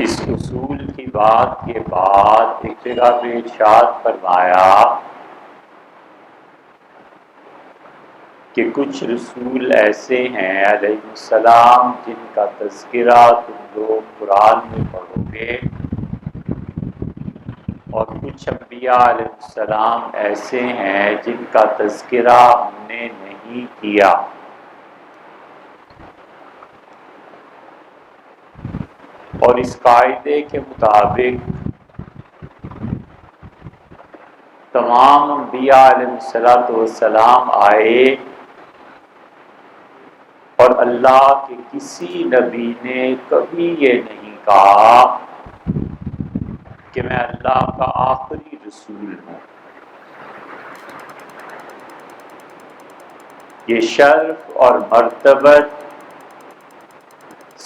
اس اصول کی بات کے بعد ایک جگہ پہ ارشاد فرمایا کہ کچھ رسول ایسے ہیں علیہ السلام جن کا تذکرہ تم لوگ قرآن میں پڑھو گے، اور کچھ انبیاء علیہ السلام ایسے ہیں جن کا تذکرہ ہم نے نہیں کیا۔ اور اس قاعدے کے مطابق تمام انبیاء علیہ السلام آئے اور اللہ کے کسی نبی نے کبھی یہ نہیں کہا کہ میں اللہ کا آخری رسول ہوں۔ یہ شرف اور مرتبت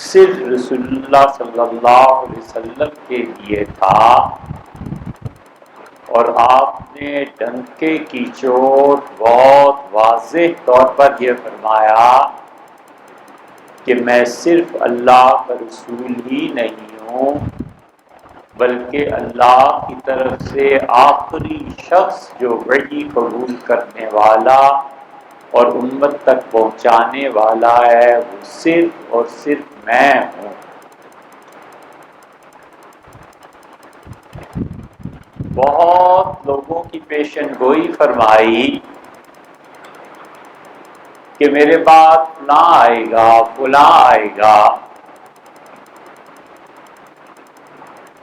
صرف رسول اللہ صلی اللہ علیہ وسلم کے لیے تھا، اور آپ نے ڈنکے کی چوٹ بہت واضح طور پر یہ فرمایا کہ میں صرف اللہ کا رسول ہی نہیں ہوں بلکہ اللہ کی طرف سے آخری شخص جو وحی قبول کرنے والا اور امت تک پہنچانے والا ہے وہ صرف اور صرف میں ہوں۔ بہت لوگوں کی پیشن گوئی فرمائی کہ میرے بعد فلاں آئے گا، فلاں آئے گا۔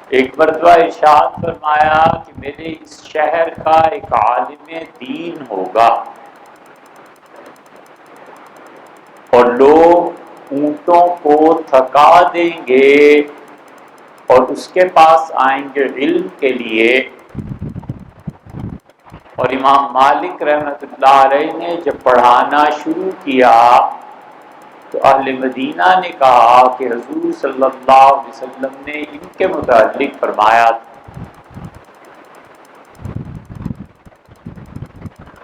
ایک مرتبہ ارشاد فرمایا کہ میرے اس شہر کا ایک عالم دین ہوگا اور لوگ اونٹوں کو تھکا دیں گے اور اس کے پاس آئیں گے علم کے لیے۔ اور امام مالک رحمۃ اللہ علیہ نے جب پڑھانا شروع کیا تو اہل مدینہ نے کہا کہ حضور صلی اللہ علیہ وسلم نے ان کے متعلق فرمایا تھا۔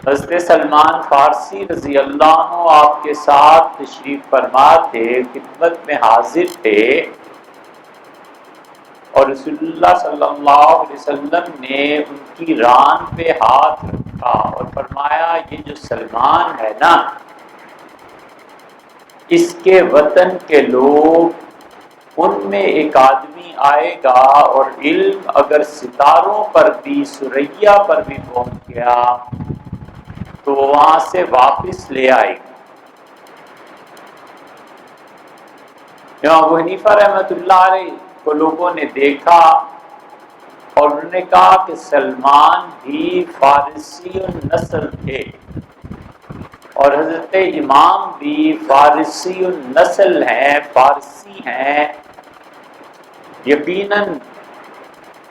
حضرت سلمان فارسی رضی اللہ عنہ آپ کے ساتھ تشریف فرما تھے، خدمت میں حاضر تھے، اور رسول اللہ صلی اللہ علیہ وسلم نے ان کی ران پہ ہاتھ رکھا اور فرمایا یہ جو سلمان ہے نا، اس کے وطن کے لوگ، ان میں ایک آدمی آئے گا اور علم اگر ستاروں پر بھی، ثریا پر بھی پہنچ گیا تو وہاں سے واپس لے آئے گا۔ امام ابو حنیفہ رحمۃ اللہ علیہ کو لوگوں نے دیکھا اور انہوں نے کہا کہ سلمان بھی فارسی النسل تھے اور حضرت امام بھی فارسی النسل ہیں، فارسی ہیں، یقیناً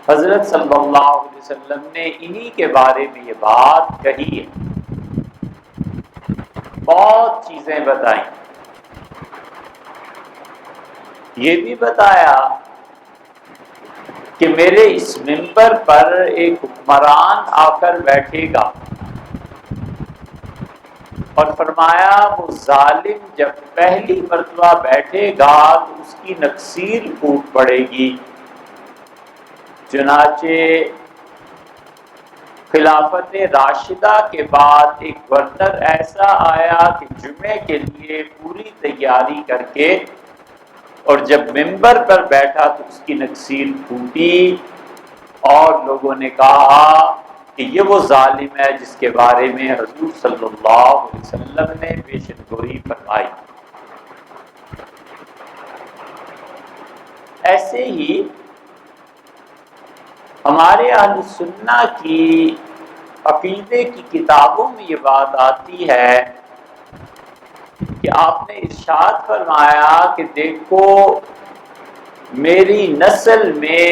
حضرت صلی اللہ علیہ وسلم نے انہی کے بارے میں یہ بات کہی ہے۔ بہت چیزیں بتائیں، یہ بھی بتایا کہ میرے اس منبر پر ایک حکمران آ کر بیٹھے گا، اور فرمایا وہ ظالم جب پہلی مرتبہ بیٹھے گا تو اس کی نکسیر پھوٹ پڑے گی۔ چنانچہ خلافت راشدہ کے بعد ایک گورنر ایسا آیا کہ جمعے کے لیے پوری تیاری کر کے، اور جب منبر پر بیٹھا تو اس کی نکسیر پھوٹی، اور لوگوں نے کہا کہ یہ وہ ظالم ہے جس کے بارے میں حضور صلی اللہ علیہ وسلم نے پیشن گوئی فرمائی۔ ایسے ہی ہمارے اہل سنہ کی عقیدے کی کتابوں میں یہ بات آتی ہے کہ آپ نے ارشاد فرمایا کہ دیکھو میری نسل میں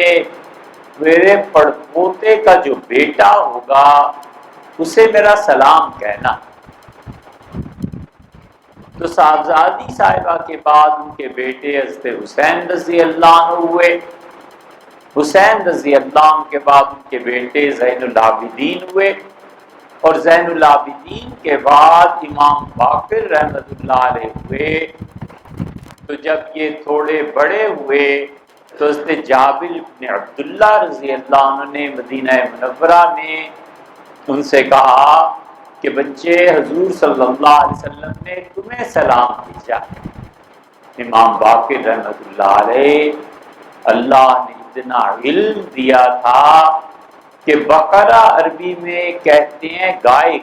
میرے پڑپوتے کا جو بیٹا ہوگا اسے میرا سلام کہنا۔ تو صاحبزادی صاحبہ کے بعد ان کے بیٹے حضرت حسین رضی اللہ عنہ ہوئے، حسین رضی اللہ عنہ کے بعد ان کے بیٹے زین العابدین ہوئے، اور زین العابدین کے بعد امام باقر رحمۃ اللہ علیہ ہوئے۔ تو جب یہ تھوڑے بڑے ہوئے تو حضرت جابر بن عبداللہ رضی اللہ عنہ نے مدینہ منورہ میں ان سے کہا کہ بچے حضور صلی اللہ علیہ وسلم نے تمہیں سلام بھیجا۔ امام باقر رحمۃ اللہ علیہ، اللہ نے اتنا علم دیا تھا کہ بقرہ عربی میں کہتے ہیں گائے،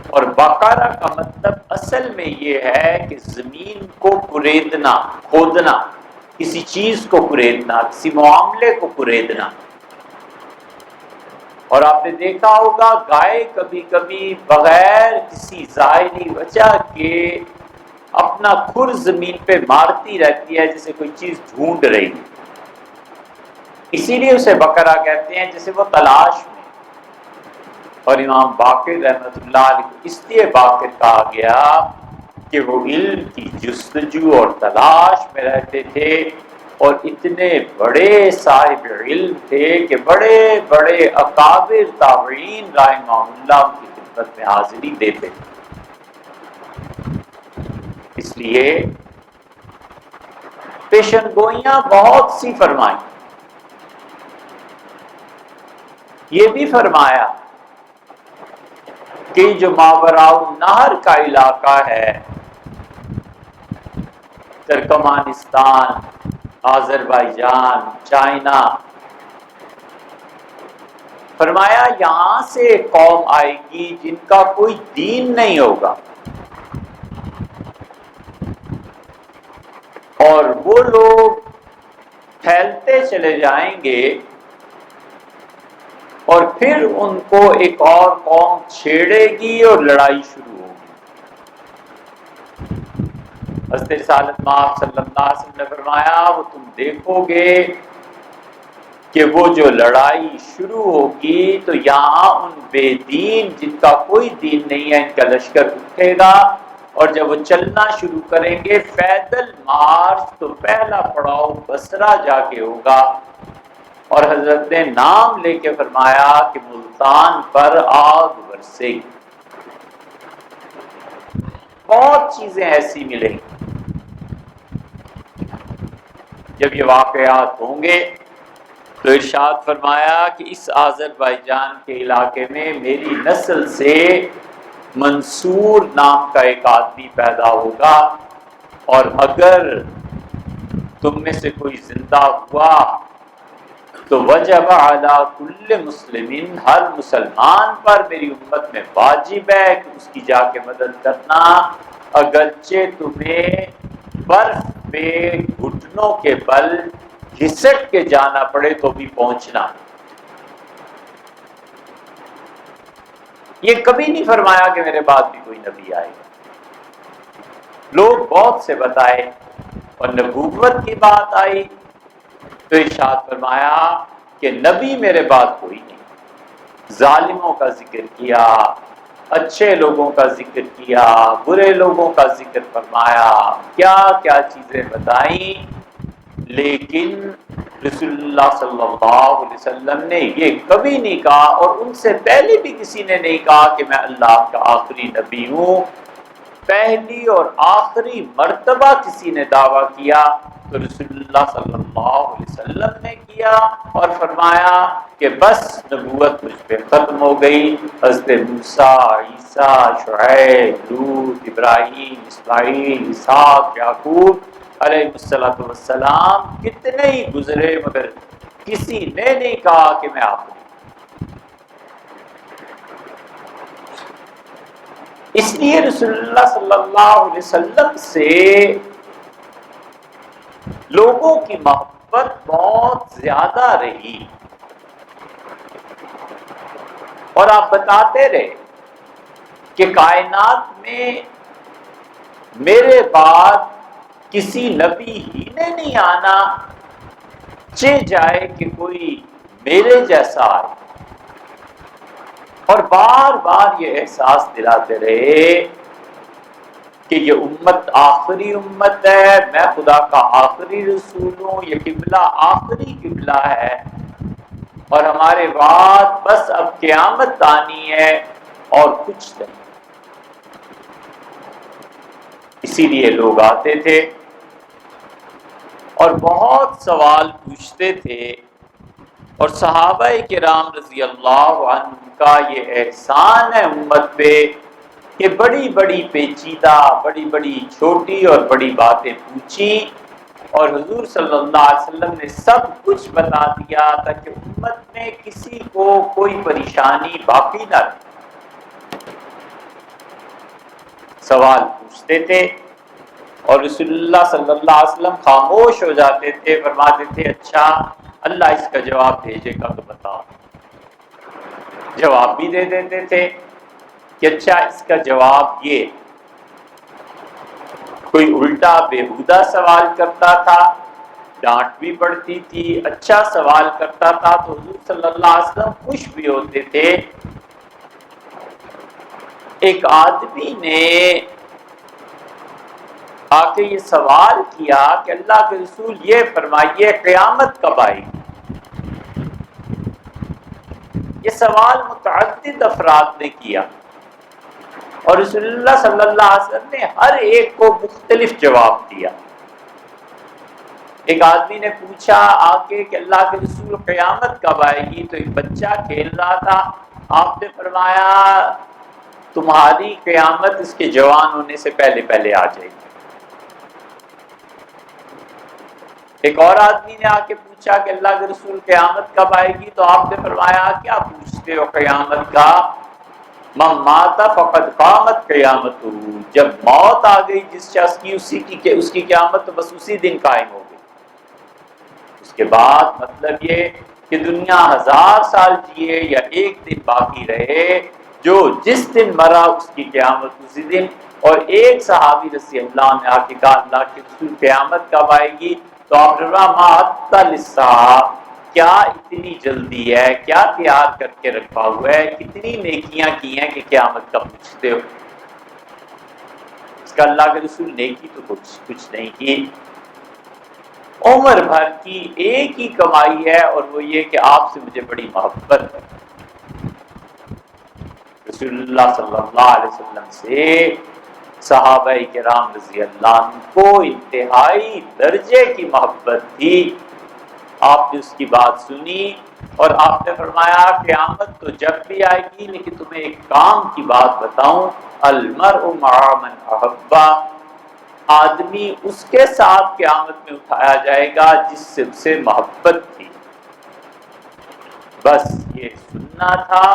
اور بقرہ کا مطلب اصل میں یہ ہے کہ زمین کو کریدنا، کھودنا، کسی چیز کو کریدنا، کسی معاملے کو کریدنا۔ اور آپ نے دیکھا ہوگا گائے کبھی کبھی بغیر کسی ظاہری وجہ کے اپنا کھر زمین پہ مارتی رہتی ہے جیسے کوئی چیز ڈھونڈ رہی، اسی لیے اسے بقرہ کہتے ہیں، جیسے وہ تلاش میں۔ اور امام باقر رحمۃ اللہ علیہ کو اس لیے باقر کہا گیا کہ وہ علم کی جستجو اور تلاش میں رہتے تھے، اور اتنے بڑے صاحب علم تھے کہ بڑے بڑے اکابر تابعین رحمہم اللہ ان کی خدمت میں حاضری دیتے تھے۔ اس لیے پیشن گوئیاں بہت سی فرمائیں۔ یہ بھی فرمایا کہ جو ماوراء النہر کا علاقہ ہے، ترکمانستان، آذربائیجان، چائنا، فرمایا یہاں سے ایک قوم آئے گی جن کا کوئی دین نہیں ہوگا، اور وہ لوگ پھیلتے چلے جائیں گے، اور پھر ان کو ایک اور قوم چھیڑے گی اور لڑائی شروع ہوگی۔ حضرت رسالت مآب صلی اللہ علیہ وسلم نے فرمایا وہ تم دیکھو گے کہ وہ جو لڑائی شروع ہوگی تو یہاں ان بے دین جن کا کوئی دین نہیں ہے ان کا لشکر اٹھے گا، اور جب وہ چلنا شروع کریں گے پیدل مارچ تو پہلا پڑاؤ بصرہ جا کے ہوگا، اور حضرت نے نام لے کے فرمایا کہ ملتان پر آگ برسے گی۔ بہت چیزیں ایسی ملیں گی۔ جب یہ واقعات ہوں گے تو ارشاد فرمایا کہ اس آذربائیجان کے علاقے میں میری نسل سے منصور نام کا ایک آدمی پیدا ہوگا، اور اگر تم میں سے کوئی زندہ ہوا تو وجب علی کل مسلمین، ہر مسلمان پر میری امت میں واجب ہے کہ اس کی جا کے مدد کرنا، اگرچہ تمہیں برف پہ گھٹنوں کے بل گھسٹ کے جانا پڑے تو بھی پہنچنا۔ یہ کبھی نہیں فرمایا کہ میرے بعد بھی کوئی نبی آئے گا۔ لوگ بہت سے بتائے، اور نبوت کی بات آئی تو ارشاد فرمایا کہ نبی میرے بعد کوئی نہیں۔ ظالموں کا ذکر کیا، اچھے لوگوں کا ذکر کیا، برے لوگوں کا ذکر فرمایا، کیا کیا چیزیں بتائیں، لیکن رسول اللہ صلی اللہ علیہ وسلم نے یہ کبھی نہیں کہا، اور ان سے پہلے بھی کسی نے نہیں کہا کہ میں اللہ کا آخری نبی ہوں۔ پہلی اور آخری مرتبہ کسی نے دعویٰ کیا تو رسول اللہ صلی اللہ علیہ وسلم نے کیا، اور فرمایا کہ بس نبوت مجھ پہ ختم ہو گئی۔ حضرت موسیٰ، عیسیٰ، شعیب، لوط، ابراہیم، اسماعیل، اسحاق، یعقوب علیہ السلام کتنے ہی گزرے، مگر کسی نے نہیں کہا کہ میں آخری۔ اس لیے رسول اللہ صلی اللہ علیہ وسلم سے لوگوں کی محبت بہت زیادہ رہی، اور آپ بتاتے رہے کہ کائنات میں میرے بعد کسی نبی ہی نے نہیں آنا، چہ جائے کہ کوئی میرے جیسا آئے، اور بار بار یہ احساس دلاتے رہے کہ یہ امت آخری امت ہے، میں خدا کا آخری رسول ہوں، یہ قبلہ آخری قبلہ ہے، اور ہمارے بعد بس اب قیامت آنی ہے اور کچھ نہیں۔ اسی لیے لوگ آتے تھے اور بہت سوال پوچھتے تھے، اور صحابہ کرام رضی اللہ عنہ کا یہ احسان ہے امت پہ کہ بڑی بڑی پیچیدہ، بڑی بڑی چھوٹی اور بڑی باتیں پوچھی، اور حضور صلی اللہ علیہ وسلم نے سب کچھ بتا دیا تاکہ امت میں کسی کو کوئی پریشانی باقی نہ رہے۔ سوال پوچھتے تھے اور رسول اللہ صلی اللہ علیہ وسلم خاموش ہو جاتے تھے، فرماتے تھے اچھا اللہ اس کا جواب بھیجے گا تو بتاؤ۔ جواب بھی دے دیتے تھے کہ اچھا اس کا جواب یہ۔ کوئی الٹا بےہودہ سوال کرتا تھا، ڈانٹ بھی پڑتی تھی، اچھا سوال کرتا تھا تو حضور صلی اللہ علیہ وسلم خوش بھی ہوتے تھے۔ ایک آدمی نے آ کے یہ سوال کیا کہ اللہ کے رسول یہ فرمائیے قیامت کب آئے گی؟ یہ سوال متعدد افراد نے کیا اور رسول اللہ صلی اللہ علیہ وسلم نے ہر ایک کو مختلف جواب دیا۔ ایک آدمی نے پوچھا آ کے کہ اللہ کے رسول قیامت کب آئے گی؟ تو ایک بچہ کھیل رہا تھا، آپ نے فرمایا تمہاری قیامت اس کے جوان ہونے سے پہلے پہلے آ جائے گی۔ ایک اور آدمی نے آ کے پوچھا کہ اللہ کے رسول قیامت کب آئے گی؟ تو آپ نے فرمایا کیا پوچھتے ہو قیامت کا؟ من مات فقد قامت قیامت، جب موت آ گئی جس شخص کی اس کی قیامت تو بس اسی دن قائم ہو گئی۔ اس کے بعد مطلب یہ کہ دنیا 1000 سال جیے یا ایک دن باقی رہے، جو جس دن مرا اس کی قیامت اسی دن۔ اور ایک صحابی رضی اللہ نے آ کے کہا اللہ کے رسول قیامت کب آئے گی؟ تو آپ نے فرمایا للساعة، کیا اتنی جلدی ہے، کیا تیار کر کے رکھا ہوا ہے، کتنی نیکیاں کی ہیں کہ قیامت کا پوچھتے ہو؟ اس کا اللہ کے رسول نیکی تو کچھ نہیں کی، عمر بھر کی ایک ہی کمائی ہے اور وہ یہ کہ آپ سے مجھے بڑی محبت ہے۔ رسول اللہ صلی اللہ علیہ وسلم سے صحابہ کرام رضی اللہ عنہ کو انتہائی درجے کی محبت تھی۔ آپ نے اس کی بات سنی اور آپ نے فرمایا قیامت تو جب بھی آئے گی لیکن تمہیں ایک کام کی بات بتاؤں، المرء مع من احب، آدمی اس کے ساتھ قیامت میں اٹھایا جائے گا جس سے اسے محبت تھی۔ بس یہ سننا تھا۔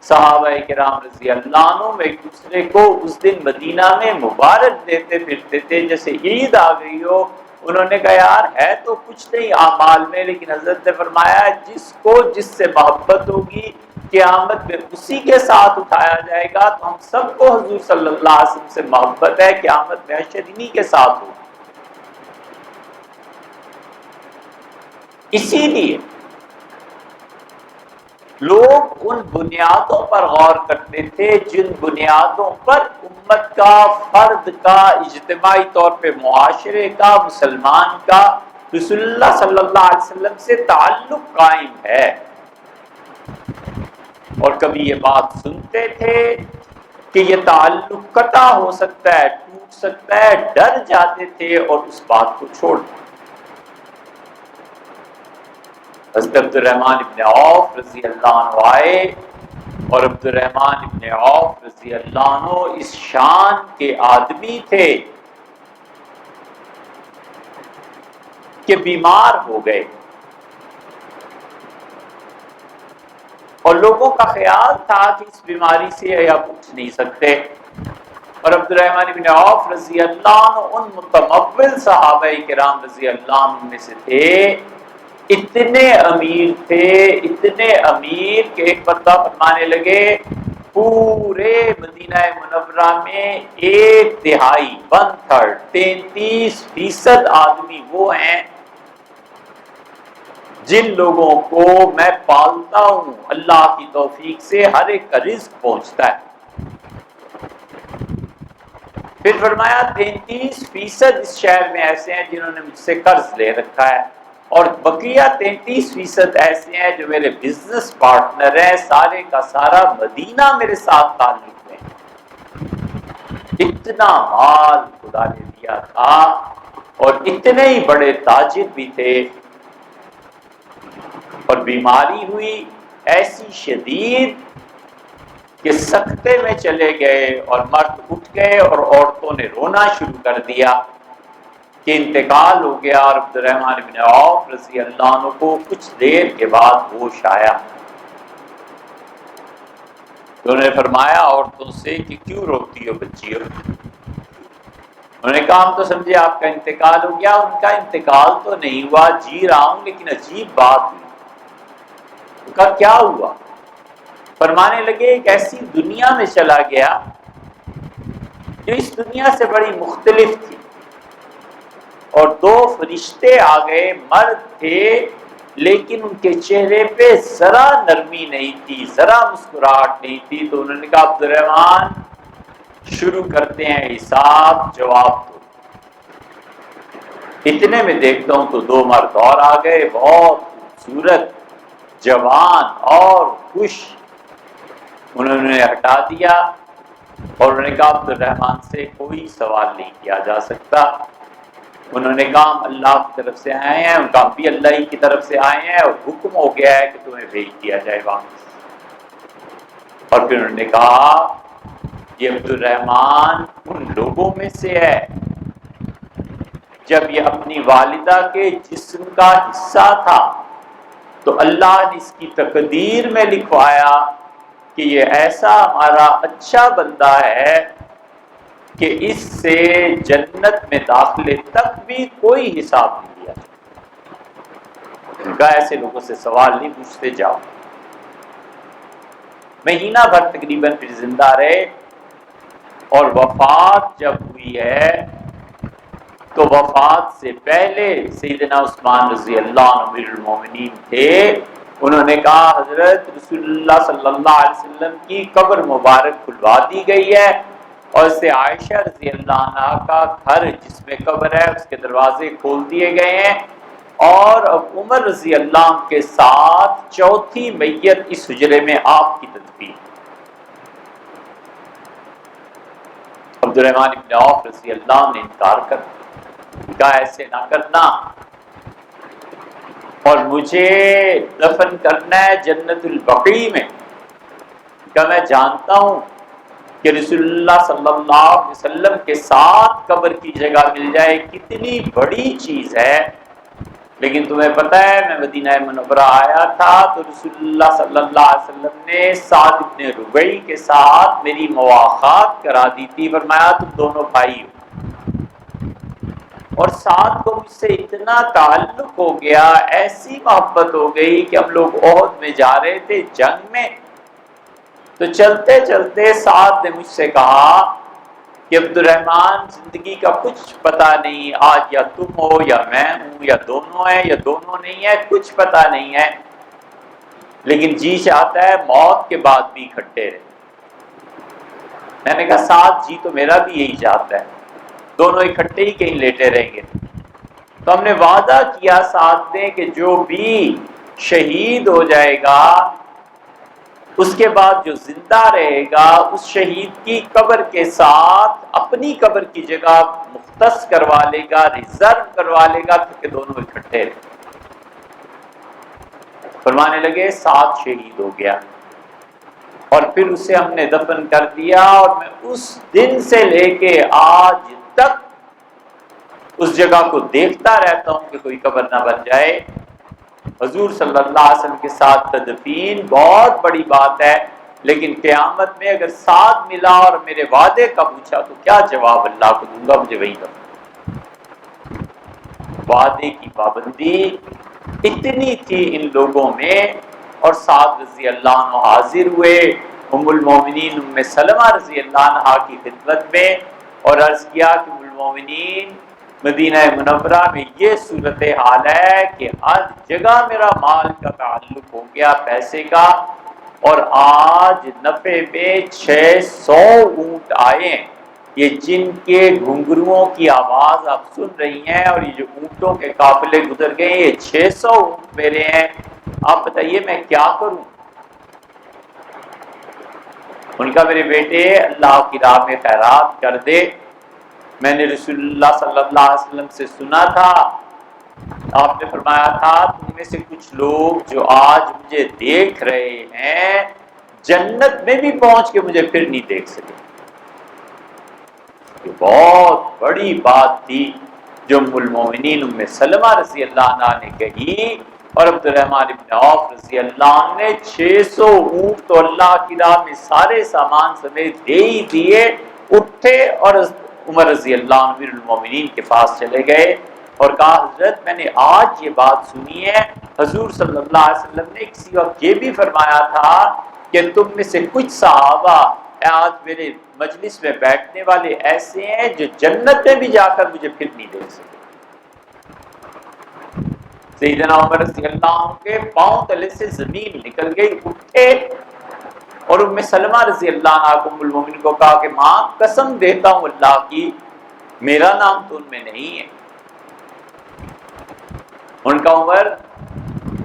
صحابہ کرام رضی اللہ عنہ ایک دوسرے کو اس دن مدینہ میں مبارک دیتے پھرتے تھے جیسے عید آ گئی ہو۔ انہوں نے کہا یار ہے تو کچھ نہیں اعمال میں، لیکن حضرت نے فرمایا جس کو جس سے محبت ہوگی قیامت میں اسی کے ساتھ اٹھایا جائے گا۔ تو ہم سب کو حضور صلی اللہ علیہ وسلم سے محبت ہے، قیامت میں حشر انہی کے ساتھ ہوگی۔ اسی لیے لوگ ان بنیادوں پر غور کرتے تھے جن بنیادوں پر امت کا، فرد کا، اجتماعی طور پہ معاشرے کا، مسلمان کا رسول اللہ صلی اللہ علیہ وسلم سے تعلق قائم ہے۔ اور کبھی یہ بات سنتے تھے کہ یہ تعلق قطع ہو سکتا ہے، ٹوٹ سکتا ہے، ڈر جاتے تھے اور اس بات کو چھوڑ دیتے۔ حضرت عبد الرحمن ابن عوف رضی اللہ عنہ آئے اور عبد الرحمن ابن عوف رضی اللہ عنہ اس شان کے آدمی تھے کہ بیمار ہو گئے اور لوگوں کا خیال تھا کہ اس بیماری سے یا اٹھ نہیں سکتے، اور عبد الرحمن ابن عوف رضی اللہ عنہ ان متمول صحابہ کرام رضی اللہ عنہ میں سے تھے۔ اتنے امیر تھے، اتنے امیر کہ ایک مرتبہ فرمانے لگے پورے مدینہ منورہ میں 1/3 33% آدمی وہ ہیں جن لوگوں کو میں پالتا ہوں، اللہ کی توفیق سے ہر ایک کا رزق پہنچتا ہے۔ پھر فرمایا 33% اس شہر میں ایسے ہیں جنہوں نے مجھ سے قرض لے رکھا ہے، اور بقیہ 33% ایسے ہیں جو میرے بزنس پارٹنر ہیں، سارے کا سارا مدینہ میرے ساتھ تعلق ہے۔ اتنا مال خدا نے دیا تھا اور اتنے ہی بڑے تاجر بھی تھے، اور بیماری ہوئی ایسی شدید کہ سکتے میں چلے گئے، اور مرد اٹھ گئے اور عورتوں نے رونا شروع کر دیا کہ انتقال ہو گیا۔ اور عبد الرحمن بن عوف رضی اللہ عنہ کو کچھ دیر کے بعد ہوش آیا، تو انہوں نے فرمایا عورتوں سے کہ کیوں روتی ہو بچیوں؟ انہوں نے کہا ہم تو سمجھے آپ کا انتقال ہو گیا۔ ان کا انتقال تو نہیں ہوا، جی رہا ہوں، لیکن عجیب بات ہوئی۔ ان کا کیا ہوا؟ فرمانے لگے ایک ایسی دنیا میں چلا گیا جو اس دنیا سے بڑی مختلف تھی، اور دو فرشتے آ گئے، مرد تھے لیکن ان کے چہرے پہ ذرا نرمی نہیں تھی، ذرا مسکراہٹ نہیں تھی۔ تو انہوں نے کہا عبد الرحمن شروع کرتے ہیں حساب، جواب دو۔ اتنے میں دیکھتا ہوں تو دو مرد اور آ گئے، بہت خوبصورت، جوان اور خوش۔ انہوں نے ہٹا دیا اور انہوں نے کہا عبد الرحمن سے کوئی سوال نہیں کیا جا سکتا۔ انہوں نے کہا ہم اللہ کی طرف سے آئے ہیں، ان کا ہم بھی اللہ ہی کی طرف سے آئے ہیں، اور حکم ہو گیا ہے کہ تمہیں بھیج دیا جائے واپس۔ اور پھر انہوں نے کہا یہ عبد الرحمن ان لوگوں میں سے ہے جب یہ اپنی والدہ کے جسم کا حصہ تھا تو اللہ نے اس کی تقدیر میں لکھوایا کہ یہ ایسا ہمارا اچھا بندہ ہے کہ اس سے جنت میں داخلے تک بھی کوئی حساب نہیں لیا۔ ان کا ایسے لوگوں سے سوال نہیں پوچھتے، جاؤ۔ مہینہ بھر تقریباً پھر زندہ رہے، اور وفات جب ہوئی ہے تو وفات سے پہلے سیدنا عثمان رضی اللہ عنہ امیر المومنین تھے، انہوں نے کہا حضرت رسول اللہ صلی اللہ علیہ وسلم کی قبر مبارک کھلوا دی گئی ہے، اور اس سے عائشہ رضی اللہ عنہ کا گھر جس میں قبر ہے اس کے دروازے کھول دیے گئے ہیں، اور اب عمر رضی اللہ عنہ کے ساتھ چوتھی میت اس حجرے میں آپ کی تدفین۔ عبد الرحمن بن عوف رضی اللہ عنہ نے انکار کر کہا ایسے نہ کرنا، اور مجھے دفن کرنا ہے جنت البقیع میں۔ کہ میں جانتا ہوں کہ رسول اللہ صلی اللہ علیہ وسلم کے ساتھ قبر کی جگہ مل جائے کتنی بڑی چیز ہے، لیکن تمہیں پتہ ہے میں مدینہ منورہ آیا تھا تو رسول اللہ صلی اللہ علیہ وسلم نے سعد بن ربیع کے ساتھ میری مواخات کرا دی تھی، فرمایا تم دونوں بھائی ہو، اور سعد کو مجھ سے اتنا تعلق ہو گیا، ایسی محبت ہو گئی کہ ہم لوگ احد میں جا رہے تھے جنگ میں، تو چلتے چلتے سعد نے مجھ سے کہا کہ عبد الرحمن زندگی کا کچھ پتہ نہیں، آج یا تم ہو یا میں ہوں یا دونوں ہیں یا دونوں نہیں ہیں، کچھ پتہ نہیں ہے، لیکن جی چاہتا ہے موت کے بعد بھی اکٹھے رہے۔ میں نے کہا ساتھ جی تو میرا بھی یہی چاہتا ہے، دونوں اکٹھے ہی کہیں لیٹے رہیں گے۔ تو ہم نے وعدہ کیا ساتھ نے کہ جو بھی شہید ہو جائے گا اس کے بعد جو زندہ رہے گا اس شہید کی قبر کے ساتھ اپنی قبر کی جگہ مختص کروا لے گا، ریزرو کروا لے گا، کیونکہ دونوں اکٹھے رہے۔ فرمانے لگے ساتھ شہید ہو گیا، اور پھر اسے ہم نے دفن کر دیا، اور میں اس دن سے لے کے آج تک اس جگہ کو دیکھتا رہتا ہوں کہ کوئی قبر نہ بن جائے۔ حضور صلی اللہ علیہ وسلم کے ساتھ تدفین بہت بڑی بات ہے، لیکن قیامت میں اگر ساتھ ملا اور میرے وعدے کا پوچھا تو کیا جواب اللہ کو دوں گا؟ مجھے وہی دو۔ وعدے کی پابندی اتنی تھی ان لوگوں میں، اور سعد رضی اللہ عنہ حاضر ہوئے ام المومنین ام سلمہ رضی اللہ عنہ کی خدمت میں، اور عرض کیا کہ ام المومنین مدینہ منورہ میں یہ صورتحال ہے کہ ہر جگہ میرا مال کا تعلق ہو گیا، پیسے کا، اور آج نفع میں 600 اونٹ آئے ہیں، یہ جن کے گھنگروؤں کی آواز آپ سن رہی ہیں، اور یہ جو اونٹوں کے قافلے گزر گئے یہ 600 اونٹ میرے ہیں، آپ بتائیے میں کیا کروں؟ ان کا میرے بیٹے اللہ کی راہ میں خیرات کر دے، میں نے رسول اللہ صلی اللہ علیہ وسلم سے سنا تھا، آپ نے فرمایا تھا تم میں سے کچھ لوگ جو آج مجھے دیکھ رہے ہیں جنت میں بھی پہنچ کے مجھے پھر نہیں دیکھ سکے۔ یہ بہت بڑی بات تھی جو ام المومنین ام سلمہ رضی اللہ عنہ نے کہی، اور عبد الرحمن بن عوف رضی اللہ عنہ نے 600 اونٹ تو اللہ کی راہ میں سارے سامان سمیت دے ہی دیے، اٹھے اور عمر رضی اللہ عنہ امیر المومنین کے پاس چلے گئے اور کہا حضرت میں نے آج یہ بات سنی ہے، حضور صلی اللہ علیہ وسلم نے کسی وقت یہ بھی فرمایا تھا کہ تم میں سے کچھ صحابہ آج میرے مجلس میں بیٹھنے والے ایسے ہیں جو جنت میں بھی جا کر مجھے پھر نہیں دیکھ سکے۔ سیدنا عمر رضی اللہ عنہ کے پاؤں تلے سے زمین نکل گئی، اٹھے اور ام سلمہ رضی اللہ عنہ ام المومنین کو کہا کہ ماں قسم دیتا ہوں اللہ کی میرا نام تو ان میں نہیں ہے۔ ان کا عمر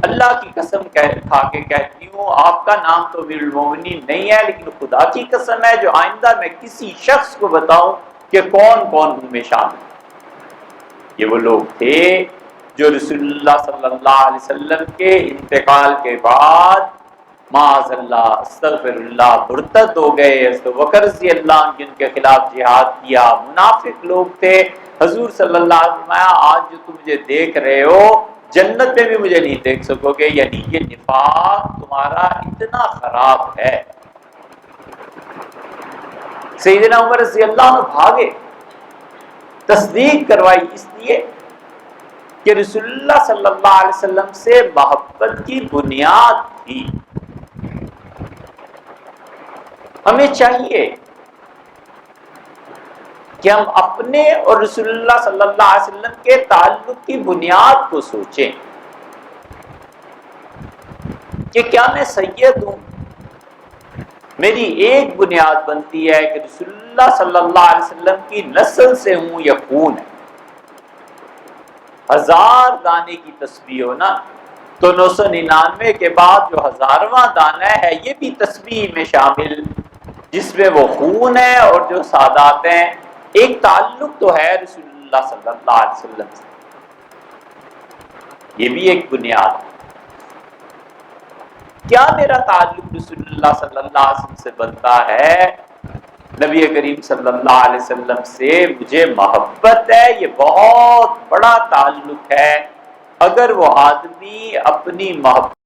اللہ کی قسم کھا کے کہتی ہوں آپ کا نام تو امیر المومنین نہیں ہے، لیکن خدا کی قسم ہے جو آئندہ میں کسی شخص کو بتاؤں کہ کون کون ان میں شامل ہے۔ یہ وہ لوگ تھے جو رسول اللہ صلی اللہ علیہ وسلم کے انتقال کے بعد معاذ اللہ استغفر اللہ مرتد ہو گئے، حضرت بکر رضی اللہ عنہ جن کے خلاف جہاد کیا، منافق لوگ تھے۔ حضور صلی اللہ علیہ وسلم آج جو تم مجھے دیکھ رہے ہو جنت میں بھی مجھے نہیں دیکھ سکو گے، یعنی یہ نفاق تمہارا اتنا خراب ہے۔ سیدنا عمر رضی اللہ عنہ بھاگے، تصدیق کروائی اس لیے کہ رسول اللہ صلی اللہ علیہ وسلم سے محبت کی بنیاد تھی۔ ہمیں چاہیے کہ ہم اپنے اور رسول اللہ صلی اللہ علیہ وسلم کے تعلق کی بنیاد کو سوچیں کہ کیا میں سید ہوں؟ میری ایک بنیاد بنتی ہے کہ رسول اللہ صلی اللہ علیہ وسلم کی نسل سے ہوں یا خون ہے۔ 1000 دانے کی تسبیح ہو نا تو 999 کے بعد جو 1000واں دانہ ہے یہ بھی تسبیح میں شامل، جس میں وہ خون ہے اور جو سادات ہیں۔ ایک تعلق تو ہے رسول اللہ صلی اللہ علیہ وسلم سے، یہ بھی ایک بنیاد ہے۔ کیا میرا تعلق رسول اللہ صلی اللہ علیہ وسلم سے بنتا ہے؟ نبی کریم صلی اللہ علیہ وسلم سے مجھے محبت ہے، یہ بہت بڑا تعلق ہے۔ اگر وہ آدمی اپنی محبت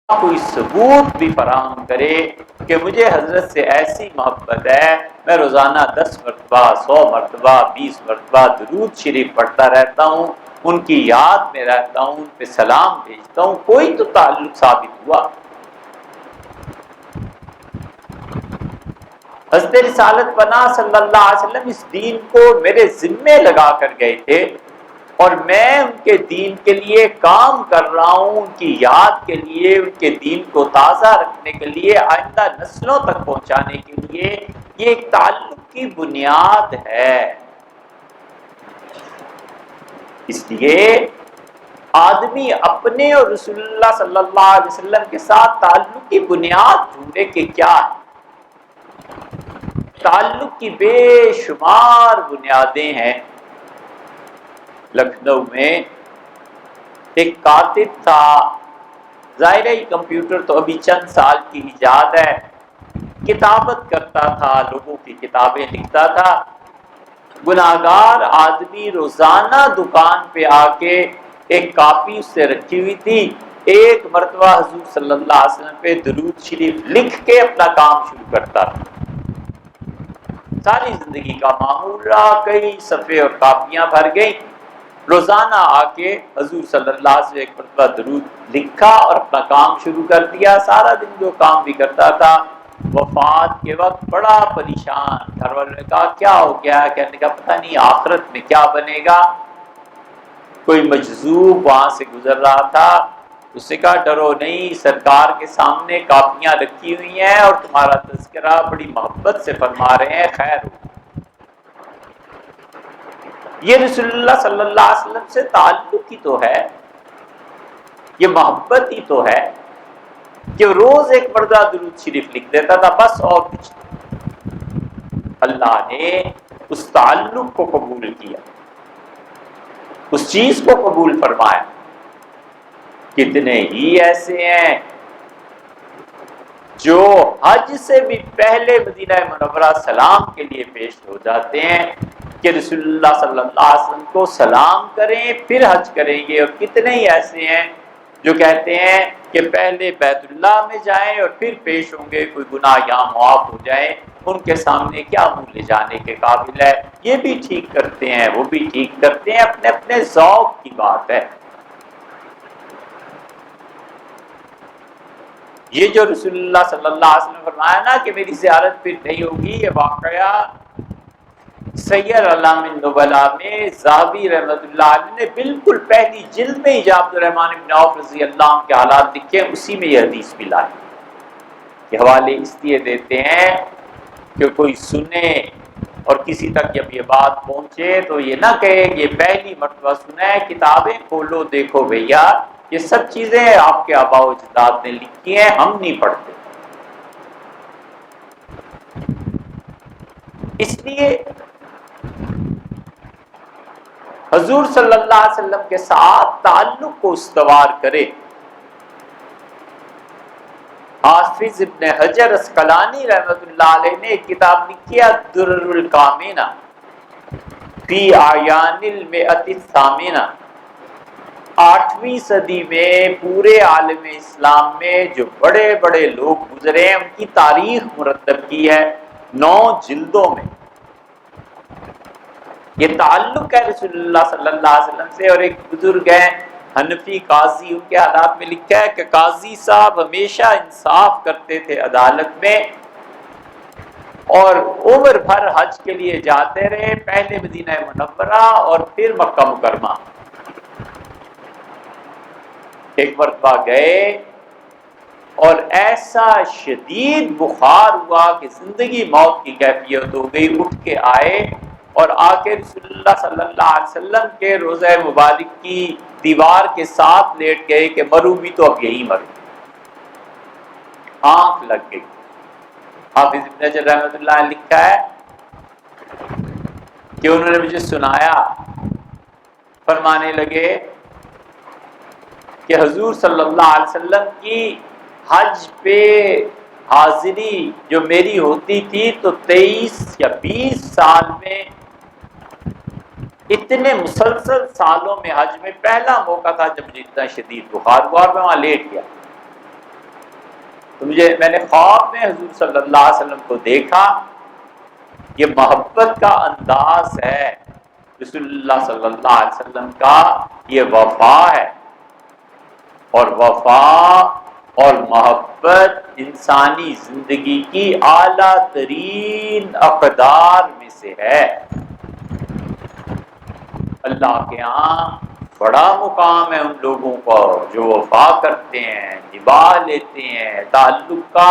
کوئی ثبوت بھی فراہم کرے کہ مجھے حضرت سے ایسی محبت ہے، میں روزانہ 10 مرتبہ 100 مرتبہ 20 مرتبہ درود شریف پڑھتا رہتا ہوں، ان کی یاد میں رہتا ہوں، ان پہ سلام بھیجتا ہوں، کوئی تو تعلق ثابت ہوا۔ حضرت رسالت پناہ صلی اللہ علیہ وسلم اس دین کو میرے ذمے لگا کر گئے تھے اور میں ان کے دین کے لیے کام کر رہا ہوں، ان کی یاد کے لیے، ان کے دین کو تازہ رکھنے کے لیے، آئندہ نسلوں تک پہنچانے کے لیے۔ یہ ایک تعلق کی بنیاد ہے۔ اس لیے آدمی اپنے اور رسول اللہ صلی اللہ علیہ وسلم کے ساتھ تعلق کی بنیاد ڈھونڈے کہ کیا ہے۔ تعلق کی بے شمار بنیادیں ہیں۔ لکھنؤ میں ایک کاتب تھا، ظاہر ہے کمپیوٹر تو ابھی چند سال کی ایجاد ہے، کتابت کرتا تھا، لوگوں کی کتابیں لکھتا تھا۔ گناہگار آدمی روزانہ دکان پہ آ کے ایک کاپی اس سے رکھی ہوئی تھی، ایک مرتبہ حضور صلی اللہ علیہ وسلم پہ درود شریف لکھ کے اپنا کام شروع کرتا تھا۔ ساری زندگی کا معمول رہا، کئی صفحے اور کاپیاں بھر گئیں۔ روزانہ آ کے حضور صلی اللہ علیہ وسلم ایک مرتبہ درود لکھا اور اپنا کام شروع کر دیا۔ سارا دن جو کام بھی کرتا تھا، وفات کے وقت بڑا پریشان، گھر والوں نے کہا کیا ہو گیا؟ کہنے کا پتہ نہیں آخرت میں کیا بنے گا۔ کوئی مجذوب وہاں سے گزر رہا تھا، اس نے کہا ڈرو نہیں، سرکار کے سامنے کاپیاں رکھی ہوئی ہیں اور تمہارا تذکرہ بڑی محبت سے فرما رہے ہیں، خیر ہو۔ یہ رسول اللہ صلی اللہ علیہ وسلم سے تعلق ہی تو ہے، یہ محبت ہی تو ہے کہ روز ایک مرتبہ درود شریف لکھ دیتا تھا، بس اور کچھ نہیں۔ اللہ نے اس تعلق کو قبول کیا، اس چیز کو قبول فرمایا۔ کتنے ہی ایسے ہیں جو حج سے بھی پہلے مدینہ منورہ سلام کے لیے پیش ہو جاتے ہیں کہ رسول اللہ صلی اللہ علیہ وسلم کو سلام کریں پھر حج کریں گے، اور کتنے ہی ایسے ہیں جو کہتے ہیں کہ پہلے بیت اللہ میں جائیں اور پھر پیش ہوں گے، کوئی گناہ یہاں معاف ہو جائے، ان کے سامنے کیا منہ لے جانے کے قابل ہے۔ یہ بھی ٹھیک کرتے ہیں، وہ بھی ٹھیک کرتے ہیں، اپنے اپنے ذوق کی بات ہے۔ یہ جو رسول اللہ صلی اللہ علیہ وسلم نے فرمایا نا کہ میری زیارت پھر نہیں ہوگی، یہ واقعہ سیر علام النبلاء میں ذہبی رحمۃ اللہ علیہ نے بالکل پہلی جلد میں ہی عبد الرحمن بن عوف رضی اللہ عنہ کے حالات لکھے ہیں، اسی میں یہ حدیث بھی لائی۔ یہ حوالے اس لیے دیتے ہیں کہ کوئی سنے اور کسی تک جب یہ بات پہنچے تو یہ نہ کہے کہ یہ پہلی مرتبہ سنا ہے، کتابیں کھولو دیکھو بھیا، یہ سب چیزیں آپ کے آباء و اجداد نے لکھی ہیں، ہم نہیں پڑھتے۔ اس لیے حضور صلی اللہ علیہ وسلم کے ساتھ تعلق کو استوار کرے۔ حافظ ابن حجر اسقلانی رحمۃ اللہ علیہ نے ایک کتاب لکھی ہے الدرر الکامنہ فی اعیان المئۃ الثامنہ۔ 8ویں صدی میں پورے عالم اسلام میں جو بڑے بڑے لوگ گزرے ہیں ان کی تاریخ مرتب کی ہے 9 جلدوں میں۔ یہ تعلق ہے رسول اللہ صلی اللہ علیہ وسلم سے۔ اور ایک بزرگ ہیں حنفی قاضی، ان کے حالات میں لکھا ہے کہ قاضی صاحب ہمیشہ انصاف کرتے تھے عدالت میں، اور عمر بھر حج کے لیے جاتے رہے، پہلے مدینہ منورہ اور پھر مکہ مکرمہ۔ ایک مرتبہ گئے اور ایسا شدید بخار ہوا کہ زندگی موت کی کیفیت ہو گئی، اٹھ کے آئے اور آ کے رسول اللہ صلی اللہ علیہ وسلم کے روضہ مبارک کی دیوار کے ساتھ لیٹ گئے کہ مروں بھی تو اب یہی مروں۔ آنکھ لگ گئی۔ حافظ ابن حجر رحمۃ اللہ نے لکھا ہے کہ انہوں نے مجھے سنایا، فرمانے لگے کہ حضور صلی اللہ علیہ وسلم کی حج پہ حاضری جو میری ہوتی تھی تو 23 یا 20 سال میں، اتنے مسلسل سالوں میں حج میں پہلا موقع تھا جب مجھے اتنا شدید بخار ہوا اور میں وہاں لیٹ گیا۔ تو میں نے خواب میں حضور صلی اللہ علیہ وسلم کو دیکھا۔ یہ محبت کا انداز ہے رسول اللہ صلی اللہ علیہ وسلم کا، یہ وفا ہے، اور وفا اور محبت انسانی زندگی کی اعلیٰ ترین اقدار میں سے ہے۔ اللہ کے ہاں بڑا مقام ہے ان لوگوں کو جو وفا کرتے ہیں، نبھا لیتے ہیں، تعلق کا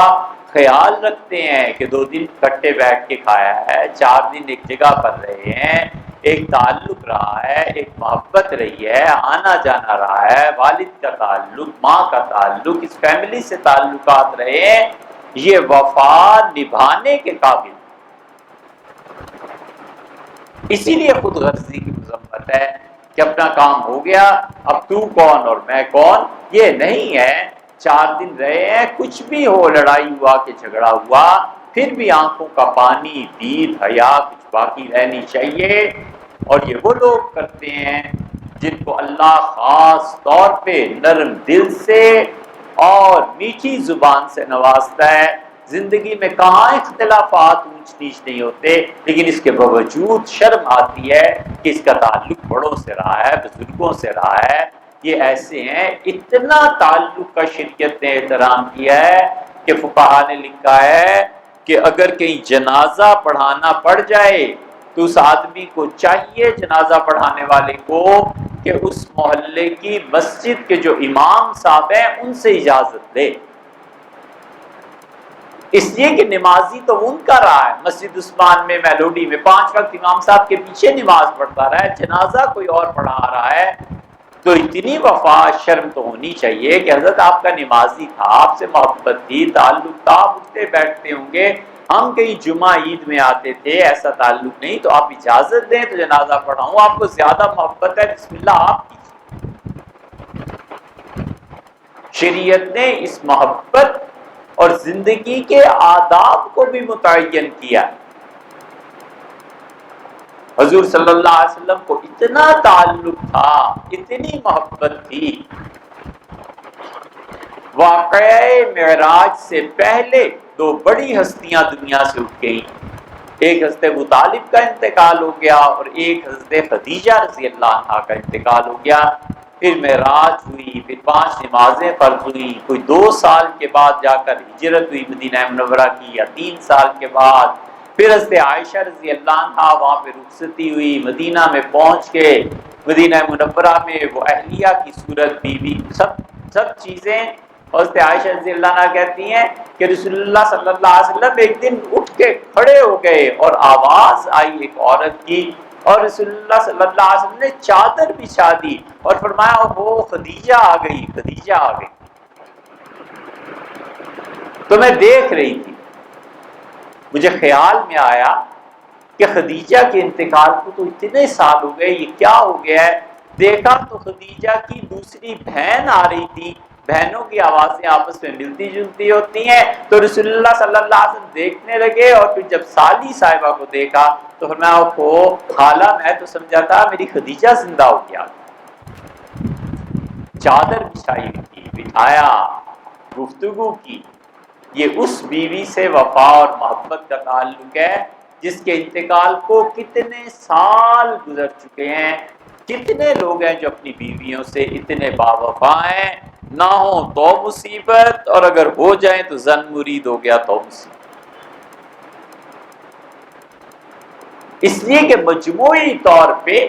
خیال رکھتے ہیں کہ 2 دن کٹے بیٹھ کے کھایا ہے، 4 دن ایک جگہ پر رہے ہیں، ایک تعلق رہا ہے، ایک محبت رہی ہے، آنا جانا رہا ہے، والد کا تعلق، ماں کا تعلق، اس فیملی سے تعلقات رہے ہیں، یہ وفا نبھانے کے قابل۔ اسی لیے خود غرضی کی مذمت ہے کہ اپنا کام ہو گیا، اب تو کون اور میں کون، یہ نہیں ہے۔ 4 دن رہے ہیں، کچھ بھی ہو، لڑائی ہوا کہ جھگڑا ہوا، پھر بھی آنکھوں کا پانی، دید، حیا کچھ باقی رہنی چاہیے۔ اور یہ وہ لوگ کرتے ہیں جن کو اللہ خاص طور پہ نرم دل سے اور میٹھی زبان سے نوازتا ہے۔ زندگی میں کہاں اختلافات اونچ نیچ نہیں ہوتے، لیکن اس کے باوجود شرم آتی ہے کہ اس کا تعلق بڑوں سے رہا ہے، بزرگوں سے رہا ہے۔ یہ ایسے ہیں، اتنا تعلق کا شریعت نے احترام کیا ہے کہ فقہا نے لکھا ہے کہ اگر کہیں جنازہ پڑھانا پڑ جائے تو اس آدمی کو چاہیے، جنازہ پڑھانے والے کو، کہ اس محلے کی مسجد کے جو امام صاحب ہیں ان سے اجازت لے، اس لیے کہ نمازی تو ان کا رہا ہے۔ مسجد عثمان میں، میلوڈی میں 5 وقت امام صاحب کے پیچھے نماز پڑھتا رہا ہے، جنازہ کوئی اور پڑھا رہا ہے، تو اتنی وفا شرم تو ہونی چاہیے کہ حضرت آپ کا نمازی تھا، آپ سے محبت تھی، تعلق تھا، آپ اٹھتے بیٹھتے ہوں گے، ہم کہیں جمعہ عید میں آتے تھے، ایسا تعلق نہیں، تو آپ اجازت دیں تو جنازہ پڑھاؤں، آپ کو زیادہ محبت ہے بسم اللہ آپ کی۔ شریعت نے اس محبت اور زندگی کے آداب کو بھی متعین کیا۔ حضور صلی اللہ علیہ وسلم کو اتنا تعلق تھا، اتنی محبت تھی، واقعہ معراج سے پہلے دو بڑی ہستیاں دنیا سے اٹھ گئیں، ایک حضرت ابو طالب کا انتقال ہو گیا اور ایک حضرت خدیجہ رضی اللہ عنہا کا انتقال ہو گیا۔ پھر معراج ہوئی، پھر 5 نمازیں فرض ہوئی، کوئی 2 سال کے بعد جا کر ہجرت ہوئی مدینہ منورہ کی، یا 3 سال کے بعد پھر حضرت عائشہ رضی اللہ عنہا وہاں پہ رخصتی ہوئی، مدینہ میں پہنچ کے مدینہ منورہ میں وہ اہلیہ کی صورت بیوی سب چیزیں۔ حضرت عائشہ رضی اللہ عنہا کہتی ہیں کہ رسول اللہ صلی اللہ علیہ وسلم ایک دن اٹھ کے کھڑے ہو گئے اور آواز آئی ایک عورت کی، اور رسول اللہ صلی اللہ علیہ وسلم نے چادر بچھا دی اور فرمایا وہ خدیجہ آ گئی، خدیجہ آ گئی۔ تو میں دیکھ رہی تھی، مجھے خیال میں آیا کہ خدیجہ کے انتقال کو تو اتنے سال ہو گئے، یہ کیا ہو گیا ہے؟ دیکھا تو خدیجہ کی دوسری بہن آ رہی تھی، بہنوں کی آوازیں آپس میں ملتی جلتی ہوتی ہیں، تو رسول اللہ صلی اللہ علیہ وسلم دیکھنے لگے، اور پھر جب سالی صاحبہ کو دیکھا تو فرمایا کو خالہ میں تو سمجھا تھا میری خدیجہ زندہ ہو گیا۔ چادر بچھائی کی، بٹھایا، گفتگو کی۔ یہ اس بیوی سے وفا اور محبت کا تعلق ہے جس کے انتقال کو کتنے سال گزر چکے ہیں۔ کتنے لوگ ہیں جو اپنی بیویوں سے اتنے باوفا ہیں، نہ ہو تو مصیبت، اور اگر ہو جائیں تو زن مرید ہو گیا تو مصیبت۔ اس لیے کہ مجموعی طور پہ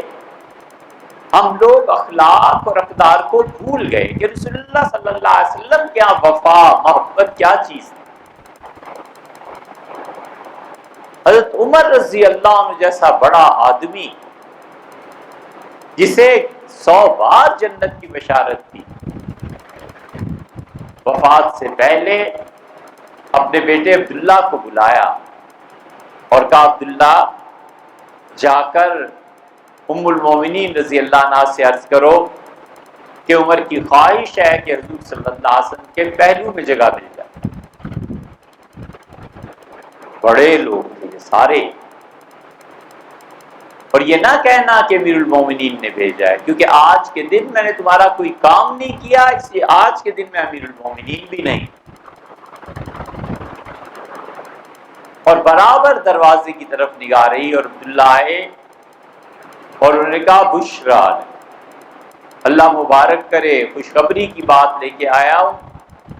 ہم لوگ اخلاق اور اقدار کو بھول گئے کہ رسول اللہ صلی اللہ علیہ وسلم کیا وفا محبت کیا چیز تھی۔ حضرت عمر رضی اللہ عنہ جیسا بڑا آدمی جسے 100 بار جنت کی بشارت تھی، وفات سے پہلے اپنے بیٹے عبداللہ کو بلایا اور کہا عبداللہ جا کر ام المومنین رضی اللہ عنہ سے عرض کرو کہ عمر کی خواہش ہے کہ حضور صلی اللہ علیہ وسلم کے پہلو میں جگہ مل جائے۔ بڑے لوگ تھے یہ سارے، اور یہ نہ کہنا کہ امیر المومنین نے بھیجا ہے، کیونکہ آج کے دن میں نے تمہارا کوئی کام نہیں کیا، اس لیے آج کے دن میں امیر المومنین بھی نہیں۔ اور برابر دروازے کی طرف نگاہ رہی اور عبداللہ آئے اور انہوں نے کہا بشرا، اللہ مبارک کرے، خوشخبری کی بات لے کے آیا ہوں۔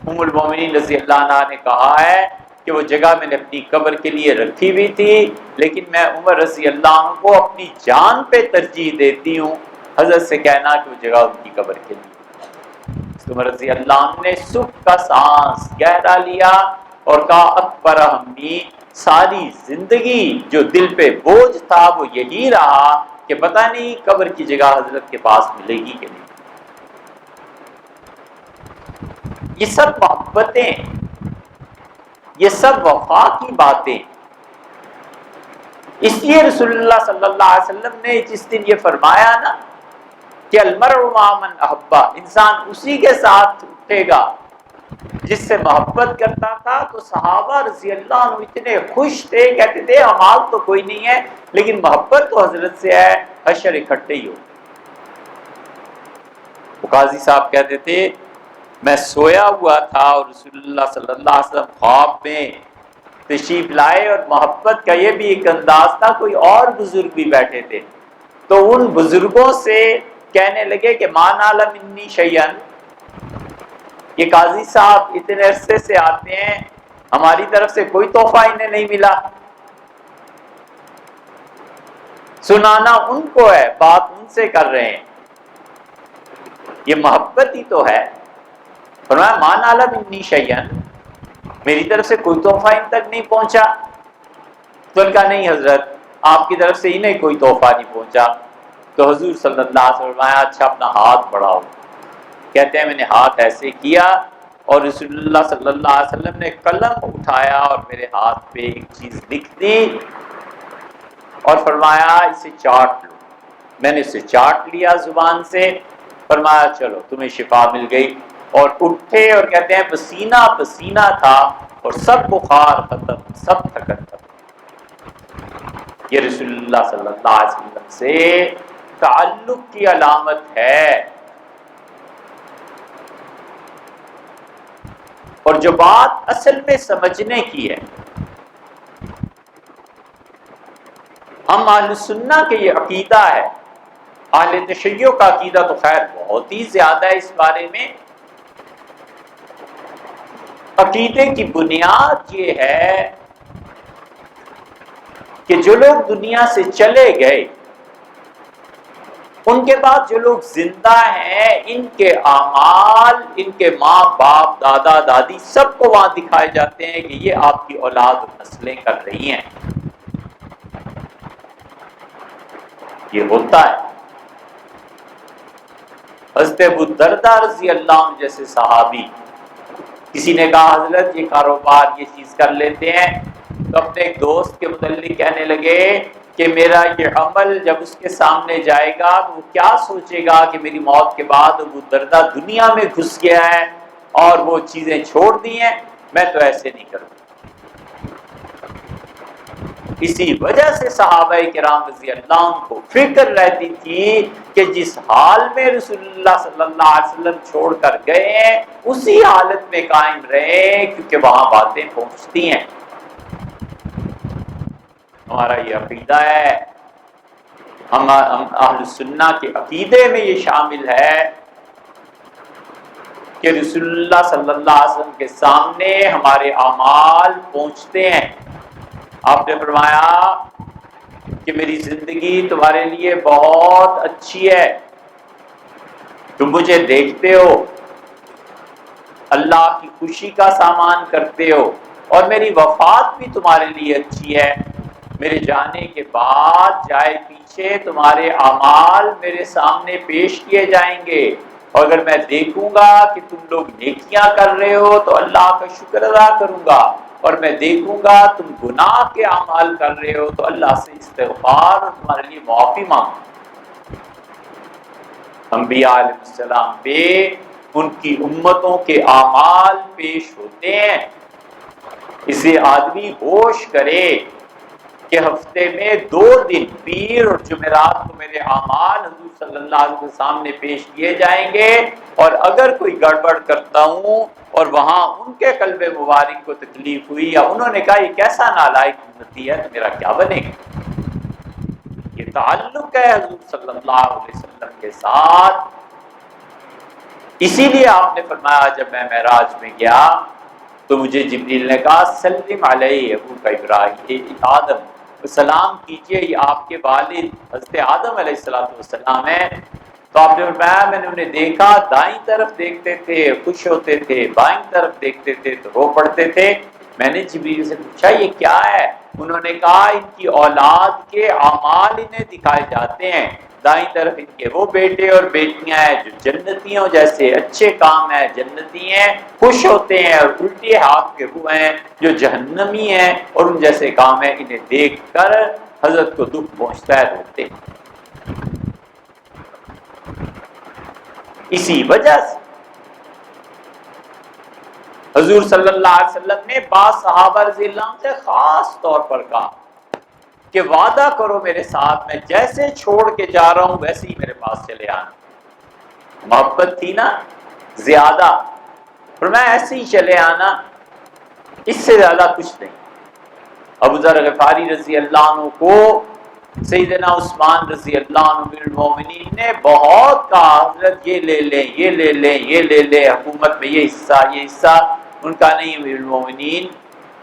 ام المومنین رضی اللہ عنہ نے کہا ہے کہ وہ جگہ میں نے اپنی قبر کے لیے رکھی ہوئی تھی، لیکن میں عمر رضی اللہ عنہ کو اپنی جان پہ ترجیح دیتی ہوں، حضرت سے کہنا کہ وہ جگہ ان کی قبر کے لیے۔ عمر رضی اللہ عنہ نے سکھ کا سانس گہرا لیا اور کہا اکبر ہمی، ساری زندگی جو دل پہ بوجھ تھا وہ یہی رہا کہ پتہ نہیں قبر کی جگہ حضرت کے پاس ملے گی کہ نہیں۔ یہ سب محبتیں، یہ سب وفا کی باتیں۔ اس لیے رسول اللہ صلی اللہ علیہ وسلم نے جس دن یہ فرمایا نا کہ المرء مع من احبا، انسان اسی کے ساتھ اٹھے گا جس سے محبت کرتا تھا، تو صحابہ رضی اللہ عنہ اتنے خوش تھے، کہتے تھے اعمال تو کوئی نہیں ہے لیکن محبت تو حضرت سے ہے، حشر اکٹھے ہی ہو۔ قاضی صاحب کہتے تھے میں سویا ہوا تھا اور رسول اللہ صلی اللہ علیہ وسلم خواب میں تشریف لائے، اور محبت کا یہ بھی ایک انداز تھا، کوئی اور بزرگ بھی بیٹھے تھے تو ان بزرگوں سے کہنے لگے کہ ما نال منی شیئن، یہ قاضی صاحب اتنے عرصے سے آتے ہیں، ہماری طرف سے کوئی تحفہ انہیں نہیں ملا، سنانا ان کو ہے، بات ان سے کر رہے ہیں، یہ محبت ہی تو ہے۔ فرمایا ما نال منی شیئن، میری طرف سے کوئی تحفہ ان تک نہیں پہنچا؟ تو ان کا نہیں حضرت، آپ کی طرف سے انہیں کوئی تحفہ نہیں پہنچا۔ تو حضور صلی اللہ علیہ وسلم فرمایا اچھا اپنا ہاتھ بڑھاؤ۔ کہتے ہیں میں نے ہاتھ ایسے کیا اور رسول اللہ صلی اللہ علیہ وسلم نے قلم اٹھایا اور میرے ہاتھ پہ ایک چیز لکھ دی اور فرمایا اسے چاٹ لو. میں نے اسے چاٹ لیا زبان سے. فرمایا چلو تمہیں شفا مل گئی. اور اٹھے اور کہتے ہیں پسینہ پسینہ تھا اور سب بخار ختم، سب تھکن ختم. یہ رسول اللہ صلی اللہ علیہ وسلم سے تعلق کی علامت ہے. اور جو بات اصل میں سمجھنے کی ہے، ہم اہل سنہ کے یہ عقیدہ ہے. اہل تشیع کا عقیدہ تو خیر بہت ہی زیادہ ہے اس بارے میں. عقیدے کی بنیاد یہ ہے کہ جو لوگ دنیا سے چلے گئے ان کے بعد جو لوگ زندہ ہیں، ان کے اعمال، ان کے ماں باپ دادا دادی سب کو وہاں دکھائے جاتے ہیں کہ یہ آپ کی اولاد و نسلیں کر رہی ہیں. یہ ہوتا ہے. حضرت ابو الدرداء رضی اللہ عنہ جیسے صحابی، کسی نے کہا حضرت یہ کاروبار یہ چیز کر لیتے ہیں، تو اپنے ایک دوست کے متعلق کہنے لگے کہ میرا یہ عمل جب اس کے سامنے جائے گا تو وہ کیا سوچے گا کہ میری موت کے بعد ابو الدرداء دنیا میں گھس گیا ہے اور وہ چیزیں چھوڑ دی ہیں. میں تو ایسے نہیں کروں. اسی وجہ سے صحابہ کرام رضی اللہ عنہ کو فکر رہتی تھی کہ جس حال میں رسول اللہ صلی اللہ علیہ وسلم چھوڑ کر گئے ہیں اسی حالت میں قائم رہے، کیونکہ وہاں باتیں پہنچتی ہیں. ہمارا یہ عقیدہ ہے. ہم اہل سنہ کے عقیدے میں یہ شامل ہے کہ رسول اللہ صلی اللہ علیہ وسلم کے سامنے ہمارے اعمال پہنچتے ہیں. آپ نے فرمایا کہ میری زندگی تمہارے لیے بہت اچھی ہے، تم مجھے دیکھتے ہو، اللہ کی خوشی کا سامان کرتے ہو، اور میری وفات بھی تمہارے لیے اچھی ہے. میرے جانے کے بعد جائے پیچھے تمہارے اعمال میرے سامنے پیش کیے جائیں گے، اور اگر میں دیکھوں گا کہ تم لوگ نیکیاں کر رہے ہو تو اللہ کا شکر ادا کروں گا، اور میں دیکھوں گا تم گناہ کے اعمال کر رہے ہو تو اللہ سے استغفار اور تمہارے لیے معافی مانگوں. انبیاء علیہ السلام پہ ان کی امتوں کے اعمال پیش ہوتے ہیں. اسے آدمی ہوش کرے کہ ہفتے میں 2 دن پیر اور جمعرات کو میرے اعمال حضور صلی اللہ علیہ وسلم کے سامنے پیش کیے جائیں گے، اور اگر کوئی گڑبڑ کرتا ہوں اور وہاں ان کے قلب مبارک کو تکلیف ہوئی یا انہوں نے کہا یہ کیسا نالائق امتی ہے تو میرا کیا بنے گا. یہ تعلق ہے حضور صلی اللہ علیہ وسلم کے ساتھ. اسی لیے آپ نے فرمایا جب میں معراج میں گیا تو مجھے جبریل نے کہا سلم علیہ ابو کا ابراہیم آدم، سلام کیجئے یہ آپ کے والد حضرت آدم علیہ السلام ہیں. تو آپ نے فرمایا میں نے انہیں دیکھا، دائیں طرف دیکھتے تھے خوش ہوتے تھے، بائیں طرف دیکھتے تھے تو رو پڑتے تھے. میں نے جبریل سے پوچھا یہ کیا ہے؟ انہوں نے کہا ان کی اولاد کے اعمال انہیں دکھائے جاتے ہیں. دائیں طرف ان کے وہ بیٹے اور بیٹیاں ہیں جو جنتیوں جیسے اچھے کام ہیں، جنتی ہیں، خوش ہوتے ہیں، اور الٹے ہاتھ کے وہ ہیں جو جہنمی ہیں اور ان جیسے کام ہیں. انہیں دیکھ کر حضرت کو دکھ پہنچتا ہے، روتے ہیں. اسی وجہ سے حضور صلی اللہ علیہ وسلم نے بعض صحابہ رضی اللہ عنہ سے خاص طور پر کہا کہ وعدہ کرو میرے ساتھ، میں جیسے چھوڑ کے جا رہا ہوں ویسے ہی میرے پاس چلے آنا. محبت تھی نا زیادہ، پر میں ایسے ہی چلے آنا، اس سے زیادہ کچھ نہیں. ابو ذر غفاری رضی اللہ عنہ کو سیدنا عثمان رضی اللہ عنہ امیر المومنین نے بہت کہا حضرت یہ لے لیں یہ لے لیں یہ لے لیں، حکومت میں یہ حصہ. ان کا نہیں، امیر المومنین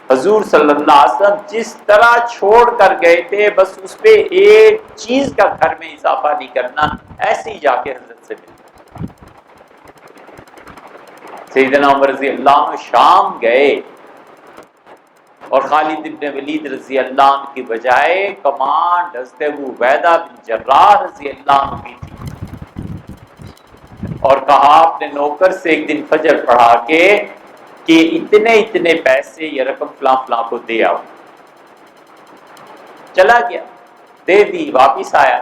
حضور صلی اللہ علیہ وسلم جس طرح چھوڑ کر گئے تھے بس اس پہ ایک چیز کا گھر میں اضافہ نہیں کرنا، ایسے ہی جا کے حضرت سے ملنا. سیدنا عمر رضی اللہ عنہ شام گئے اور خالد بن ولید رضی اللہ عنہ کی بجائے کمانڈ حضرت ابو عبیدہ بن جراح رضی اللہ عنہ کی تھی. اور کہا اپنے نوکر سے ایک دن فجر پڑھا کے کہ اتنے اتنے پیسے یہ رقم فلاں فلاں کو دے آؤ. چلا گیا، دے دی، واپس آیا.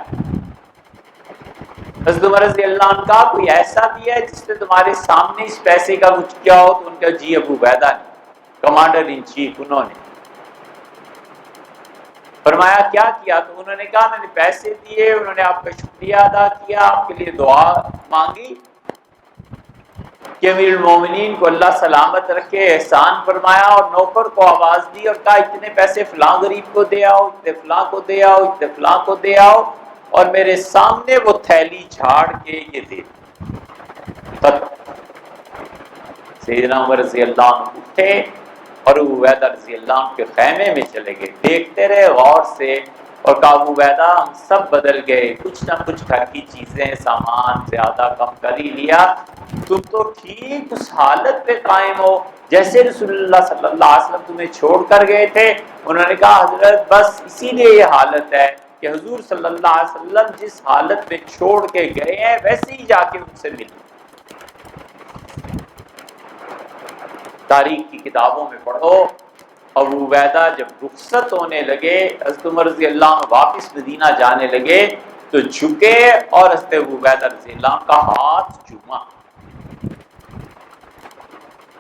حضرت عمر رضی اللہ عنہ کا کوئی ایسا بھی ہے جس نے تمہارے سامنے اس پیسے کا کچھ کیا ہو؟ تو ان کا جی ابو عبیدہ نے، کمانڈر ان چیف، انہوں نے. فرمایا کیا کیا؟ تو انہوں نے کہا میں نے پیسے دیے، انہوں نے آپ کا شکریہ ادا کیا، آپ کے لیے دعا مانگی کہ امیر المومنین کو اللہ سلامت رکھے، احسان فرمایا، اور نوکر کو آواز دی اور کہا اتنے پیسے فلاں غریب کو دے آؤ، اتنے فلاں کو دے آؤ، اتنے فلاں کو دے آؤ، اور میرے سامنے وہ تھیلی جھاڑ کے یہ دے. سیدنا عمر رضی اللہ عنہ اٹھے اور ابو عبیدہ رضی اللہ عنہ کے خیمے میں چلے گئے، دیکھتے رہے غور سے، اور کہا ابو عبیدہ ہم سب بدل گئے، کچھ نہ کچھ گھر کی چیزیں سامان زیادہ کم کر ہی لیا، تم تو ٹھیک اس حالت پہ قائم ہو جیسے رسول اللہ صلی اللہ علیہ وسلم تمہیں چھوڑ کر گئے تھے. انہوں نے کہا حضرت بس اسی لیے یہ حالت ہے کہ حضور صلی اللہ علیہ وسلم جس حالت میں چھوڑ کے گئے ہیں ویسے ہی جا کے ان سے ملو. تاریخ کی کتابوں میں پڑھو، ابو عبیدہ جب رخصت ہونے لگے، حضرت عمر رضی اللہ عنہ واپس مدینہ جانے لگے تو جھکے اور حضرت ابو عبیدہ رضی اللہ عنہ کا ہاتھ چوما.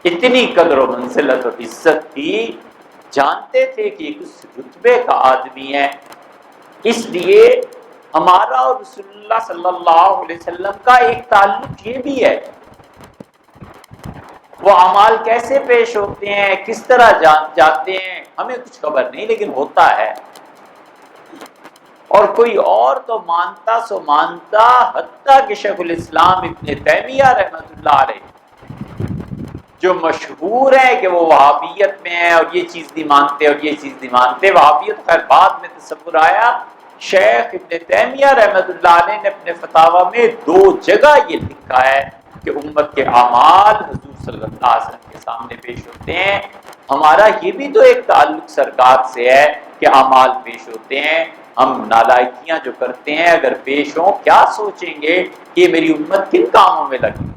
اتنی قدر و منزلت اور عزت تھی، جانتے تھے کہ ایک اس رتبے کا آدمی ہے. اس لیے ہمارا اور رسول اللہ صلی اللہ علیہ وسلم کا ایک تعلق یہ بھی ہے، وہ اعمال کیسے پیش ہوتے ہیں، کس طرح جاتے ہیں، ہمیں کچھ خبر نہیں، لیکن ہوتا ہے. اور کوئی اور تو مانتا سو مانتا، حتیٰ کہ شیخ الاسلام ابن تیمیہ رحمۃ اللہ علیہ جو مشہور ہے کہ وہ وہابیت میں ہے اور یہ چیز نہیں مانتے اور یہ چیز نہیں مانتے. وہابیت خیر بعد میں تصور آیا. شیخ ابن تیمیہ رحمۃ اللہ علیہ نے اپنے فتاوی میں 2 جگہ یہ لکھا ہے کہ امت کے اعمال حضور صلی اللہ علیہ وسلم کے سامنے پیش ہوتے ہیں. ہمارا یہ بھی تو ایک تعلق سرکار سے ہے کہ اعمال پیش ہوتے ہیں. ہم نالائکیاں جو کرتے ہیں اگر پیش ہوں، کیا سوچیں گے کہ میری امت کن کاموں میں لگی.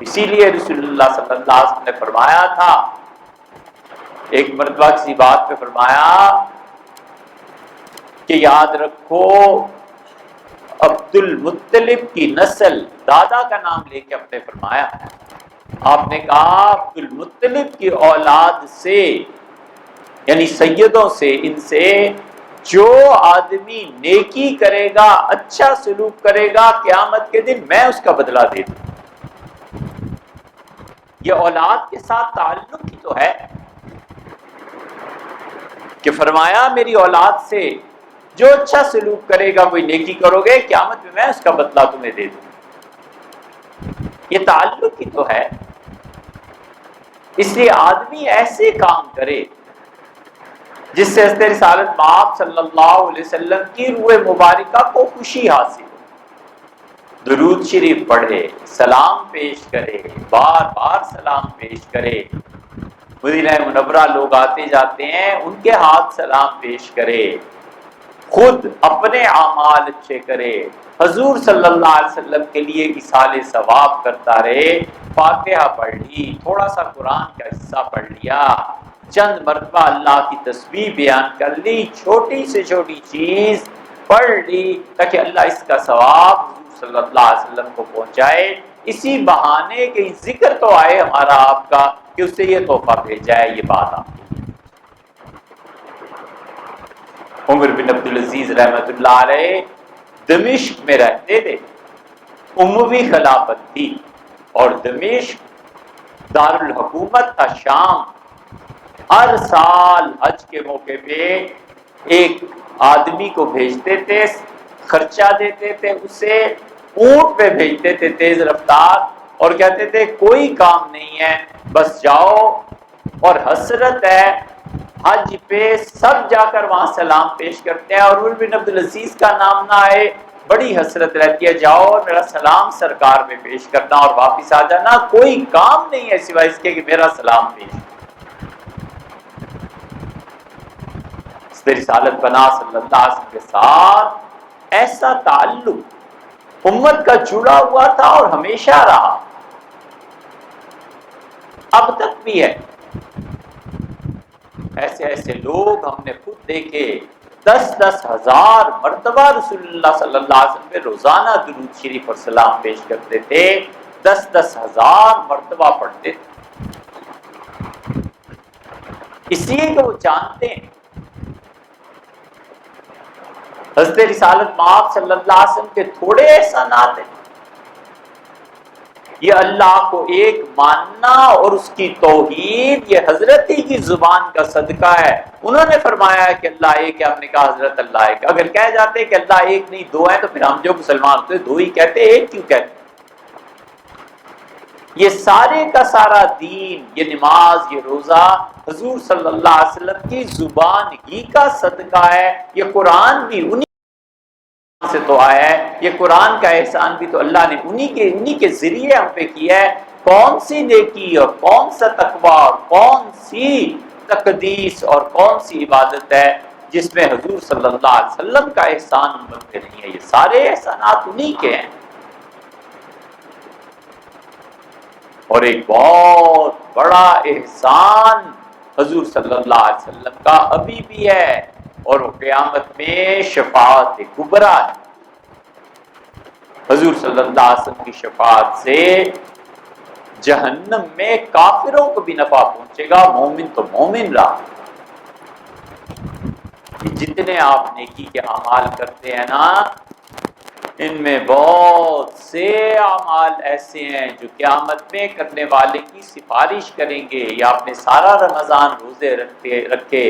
اسی لیے رسول اللہ صلی اللہ علیہ وسلم نے فرمایا تھا، ایک مرتبہ کسی بات پہ فرمایا کہ یاد رکھو عبد المطلب کی نسل، دادا کا نام لے کے اپنے فرمایا، آپ نے کہا عبد المطلب کی اولاد سے یعنی سیدوں سے، ان سے جو آدمی نیکی کرے گا، اچھا سلوک کرے گا، قیامت کے دن میں اس کا بدلہ دے دوں. یہ اولاد کے ساتھ تعلق ہی تو ہے کہ فرمایا میری اولاد سے جو اچھا سلوک کرے گا، کوئی نیکی کرو گے، قیامت میں اس کا بدلہ تمہیں دے دوں. یہ تعلق ہی تو ہے. اس لیے آدمی ایسے کام کرے جس سے حضرت رسالت مآب صلی اللہ علیہ وسلم کی روح مبارکہ کو خوشی حاصل ہو. درود شریف پڑھے، سلام پیش کرے، بار بار سلام پیش کرے. مدینہ منورہ لوگ آتے جاتے ہیں، ان کے ہاتھ سلام پیش کرے، خود اپنے اعمال اچھے کرے، حضور صلی اللہ علیہ وسلم کے لیے ایصال ثواب کرتا رہے. فاتحہ پڑھ لی، تھوڑا سا قرآن کا حصہ پڑھ لیا، چند مرتبہ اللہ کی تسبیح بیان کر لی، چھوٹی سے چھوٹی چیز پڑھ لی تاکہ اللہ اس کا ثواب حضور صلی اللہ علیہ وسلم کو پہنچائے. اسی بہانے کے ذکر تو آئے ہمارا آپ کا کہ اس سے یہ تحفہ بھیجا ہے. یہ بات آپ عمر بن عبدالعزیز رحمۃ اللہ علیہ دمشق میں رہتے تھے. اموی خلافت تھی اور دمشق دارالحکومت تھا شام. ہر سال حج کے موقع پہ ایک آدمی کو بھیجتے تھے، خرچہ دیتے تھے، اسے اونٹ پہ بھیجتے تھے تیز رفتار، اور کہتے تھے کوئی کام نہیں ہے، بس جاؤ. اور حسرت ہے حج پہ سب جا کر وہاں سلام پیش کرتے ہیں اور عمر بن عبدالعزیز کا نام نہ آئے، بڑی حسرت رہتی ہے. جاؤ اور میرا سلام سرکار میں پیش کرنا اور واپس آ جانا، کوئی کام نہیں ہے سوائے اس کے کہ میرا سلام پیش. رسالت پناہ صلی اللہ علیہ وسلم کے ساتھ ایسا تعلق امت کا جڑا ہوا تھا اور ہمیشہ رہا، اب تک بھی ہے۔ ایسے ایسے لوگ ہم نے خود دیکھے 10 ہزار مرتبہ رسول اللہ صلی اللہ علیہ وسلم پہ روزانہ درود شریف اور سلام پیش کرتے تھے، 10 ہزار مرتبہ پڑھتے تھے، اس لیے کہ وہ جانتے ہیں حضرت رسالت مآب صلی اللہ علیہ وسلم کے تھوڑے احسانات ہیں، یہ اللہ کو ایک ماننا اور اس کی توحید، یہ حضرت ہی کی زبان کا صدقہ ہے۔ انہوں نے فرمایا ہے کہ اللہ ایک ہے، ہم نے کہا حضرت اللہ ایک۔ اگر کہہ جاتے کہ اللہ ایک نہیں دو ہے تو پھر ہم جو مسلمان ہوتے دو ہی کہتے، ایک کیوں کہتے؟ یہ سارے کا سارا دین، یہ نماز، یہ روزہ حضور صلی اللہ علیہ وسلم کی زبان ہی کا صدقہ ہے۔ یہ قرآن بھی انہی سے تو آیا ہے، یہ قرآن کا احسان بھی تو اللہ نے انہی کے ذریعے ہم پہ کیا ہے۔ کون سی نیکی اور کون سا تقویٰ اور کون سی تقدیس اور کون سی عبادت ہے جس میں حضور صلی اللہ علیہ وسلم کا احسان امت پہ نہیں ہے؟ یہ سارے احسانات انہی کے ہیں۔ اور ایک بہت بڑا احسان حضور صلی اللہ علیہ وسلم کا ابھی بھی ہے، اور وہ قیامت میں شفاعت کبریٰ ہے۔ حضور صلی اللہ علیہ وسلم کی شفاعت سے جہنم میں کافروں کو بھی نفع پہنچے گا، مومن تو مومن رہا۔ جتنے آپ نیکی کے اعمال کرتے ہیں نا، ان میں بہت سے اعمال ایسے ہیں جو قیامت میں کرنے والے کی سفارش کریں گے۔ یا آپ نے سارا رمضان روزے رکھے،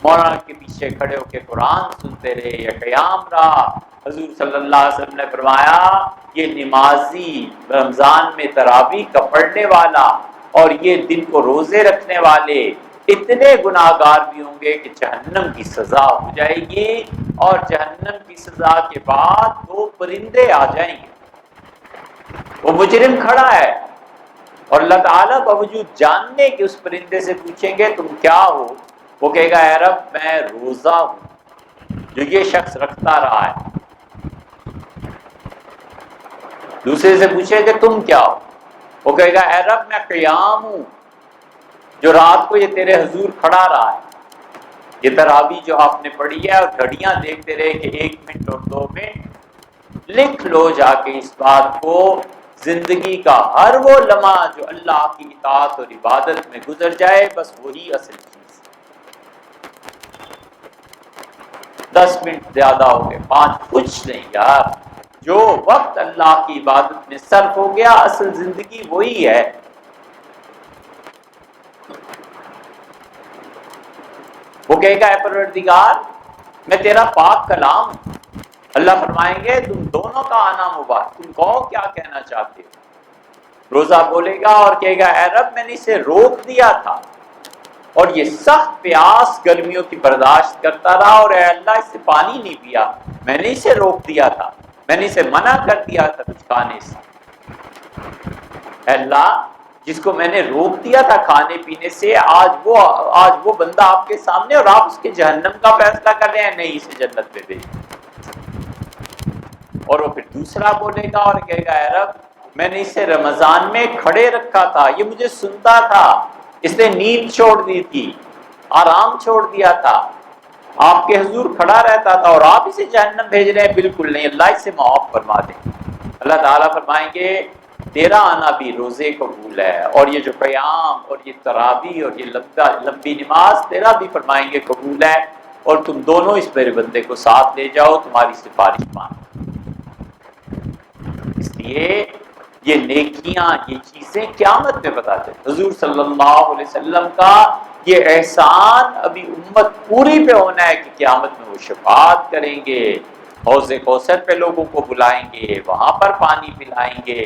مولانا کے پیچھے کھڑے ہو کے قرآن سنتے رہے یا قیام رہا، حضور صلی اللہ علیہ وسلم نے فرمایا یہ نمازی رمضان میں تراویح کا پڑھنے والا اور یہ دن کو روزے رکھنے والے اتنے گناہگار بھی ہوں گے کہ جہنم کی سزا ہو جائے گی، اور جہنم کی سزا کے بعد 2 پرندے آ جائیں گے۔ وہ مجرم کھڑا ہے اور اللہ تعالیٰ باوجود جاننے کہ اس پرندے سے پوچھیں گے تم کیا ہو، وہ کہے گا اے رب میں روزہ ہوں جو یہ شخص رکھتا رہا ہے۔ دوسرے سے پوچھے کہ تم کیا ہو، وہ کہے گا اے رب میں قیام ہوں جو رات کو یہ تیرے حضور کھڑا رہا ہے۔ یہ تراویح جو آپ نے پڑھی ہے اور گھڑیاں دیکھتے رہے کہ 1 منٹ اور 2 منٹ، لکھ لو جا کے اس بات کو، زندگی کا ہر وہ لمحہ جو اللہ کی اطاعت اور عبادت میں گزر جائے بس وہی اصل چیز۔ 10 منٹ زیادہ ہو گئے، 5، کچھ نہیں یار، جو وقت اللہ کی عبادت میں صرف ہو گیا اصل زندگی وہی ہے۔ وہ کہے گا اے پروردگار میں تیرا پاک کلام ہوں۔ اللہ فرمائیں گے تم دونوں کا آنا مبارک، تم کہو کیا کہنا چاہتے ہو۔ روزہ بولے گا اور کہے گا اے رب میں نے اسے روک دیا تھا اور یہ سخت پیاس گرمیوں کی برداشت کرتا رہا، اور اے اللہ اس سے پانی نہیں پیا، میں نے اسے روک دیا تھا، میں نے اسے منع کر دیا تھا کچھ کھانے سے۔ اے اللہ جس کو میں نے روک دیا تھا کھانے پینے سے، آج وہ بندہ آپ کے سامنے اور آپ اس کے جہنم کا فیصلہ کر رہے ہیں، نہیں اسے جنت میں بھیج۔ اور وہ پھر دوسرا بولے گا اور کہے گا اے رب میں نے اسے رمضان میں کھڑے رکھا تھا، یہ مجھے سنتا تھا، اس نے نیند چھوڑ دی تھی، آرام چھوڑ دیا تھا، آپ کے حضور کھڑا رہتا تھا اور آپ اسے جہنم بھیج رہے ہیں، بالکل نہیں، اللہ اسے معاف فرما دیں۔ اللہ تعالیٰ فرمائیں گے تیرا آنا بھی روزے قبول ہے، اور یہ جو قیام اور یہ تراویح اور یہ لمبی نماز تیرا بھی فرمائیں گے قبول ہے، اور تم دونوں اس میرے بندے کو ساتھ لے جاؤ، تمہاری سفارش مان۔ اس لیے یہ نیکیاں، یہ چیزیں قیامت میں بتاتے ہیں۔ حضور صلی اللہ علیہ وسلم کا یہ احسان ابھی امت پوری پہ ہونا ہے کہ قیامت میں وہ شفاعت کریں گے، حوض کوثر پہ لوگوں کو بلائیں گے، وہاں پر پانی پلائیں گے،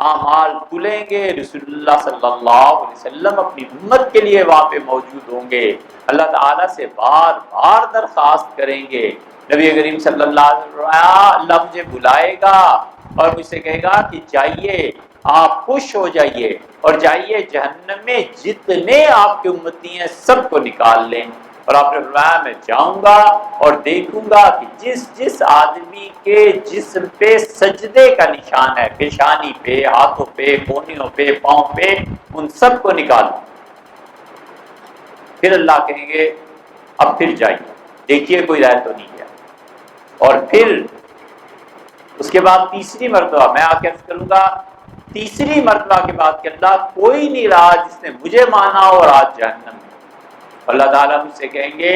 اعمال کھلیں گے، رسول اللہ صلی اللہ علیہ وسلم اپنی امت کے لیے وہاں پہ موجود ہوں گے، اللہ تعالیٰ سے بار بار درخواست کریں گے۔ نبی کریم صلی اللہ علیہ وسلم اللہ مجھے بلائے گا اور مجھ سے کہے گا کہ جائیے آپ خوش ہو جائیے اور جائیے جہنم میں جتنے آپ کے امتی ہیں سب کو نکال لیں۔ اور آپ نے فرمایا میں جاؤں گا اور دیکھوں گا کہ جس جس آدمی کے جسم پہ سجدے کا نشان ہے، پیشانی پہ، ہاتھوں پہ، کونیوں پہ، پاؤں پہ، ان سب کو نکالوں۔ پھر اللہ کہیں گے اب پھر جائیے، دیکھیے کوئی رہ تو نہیں گیا۔ اور پھر اس کے بعد تیسری مرتبہ میں آ کے عرض کروں گا، تیسری مرتبہ کے بعد کہ اللہ کوئی نہیں رہا جس نے مجھے مانا اور آج جہنم میں۔ اللہ تعالیٰ مجھ سے کہیں گے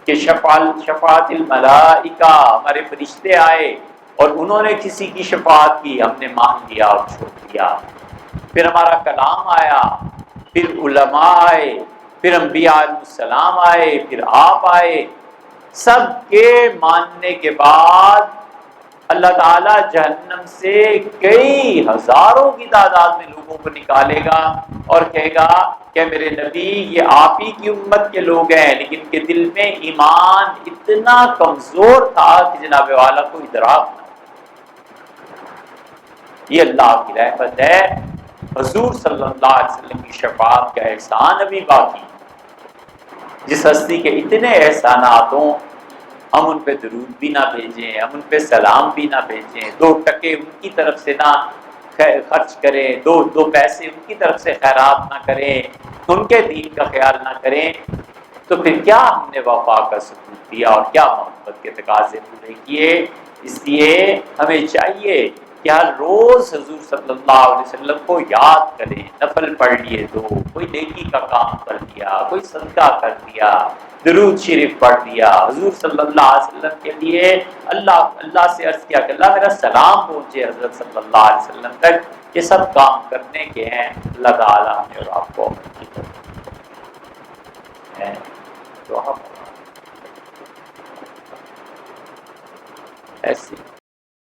کہ شفاعت الملائکہ، ہمارے فرشتے آئے اور انہوں نے کسی کی شفاعت کی، ہم نے مان لیا اور چھوڑ دیا۔ پھر ہمارا کلام آیا، پھر علماء آئے، پھر انبیاء علیہ السلام آئے، پھر آپ آئے، سب کے ماننے کے بعد اللہ تعالیٰ جہنم سے کئی ہزاروں کی تعداد میں لوگوں کو نکالے گا اور کہے گا کہ میرے نبی یہ آپ ہی کی امت کے لوگ ہیں، لیکن ان کے دل میں ایمان اتنا کمزور تھا کہ جناب والا کو ادراک نہ۔ یہ اللہ کی رحمت ہے، حضور صلی اللہ علیہ وسلم کی شفاعت کا احسان ابھی باقی۔ جس ہستی کے اتنے احسانات ہوں، ہم ان پہ درود بھی نہ بھیجیں، ہم ان پہ سلام بھی نہ بھیجیں، 2 ٹکے ان کی طرف سے نہ خرچ کریں، دو پیسے ان کی طرف سے خیرات نہ کریں، ان کے دین کا خیال نہ کریں، تو پھر کیا ہم نے وفا کا ثبوت دیا اور کیا محبت کے تقاضے پورے کیے؟ اس لیے ہمیں چاہیے کہ ہر روز حضور صلی اللہ علیہ وسلم کو یاد کریں، نفل پڑھ لیے، کوئی نیکی کا کام کر دیا، کوئی صدقہ کر دیا، درود شریف پڑھ دیا، حضور صلی اللہ علیہ وسلم کے لیے اللہ سے عرض کیا کہ اللہ میرا سلام پہنچے حضرت صلی اللہ علیہ وسلم تک۔ یہ سب کام کرنے کے ہیں، اللہ تعالیٰ ہمیں اور آپ کو ہے تو ہم ایسی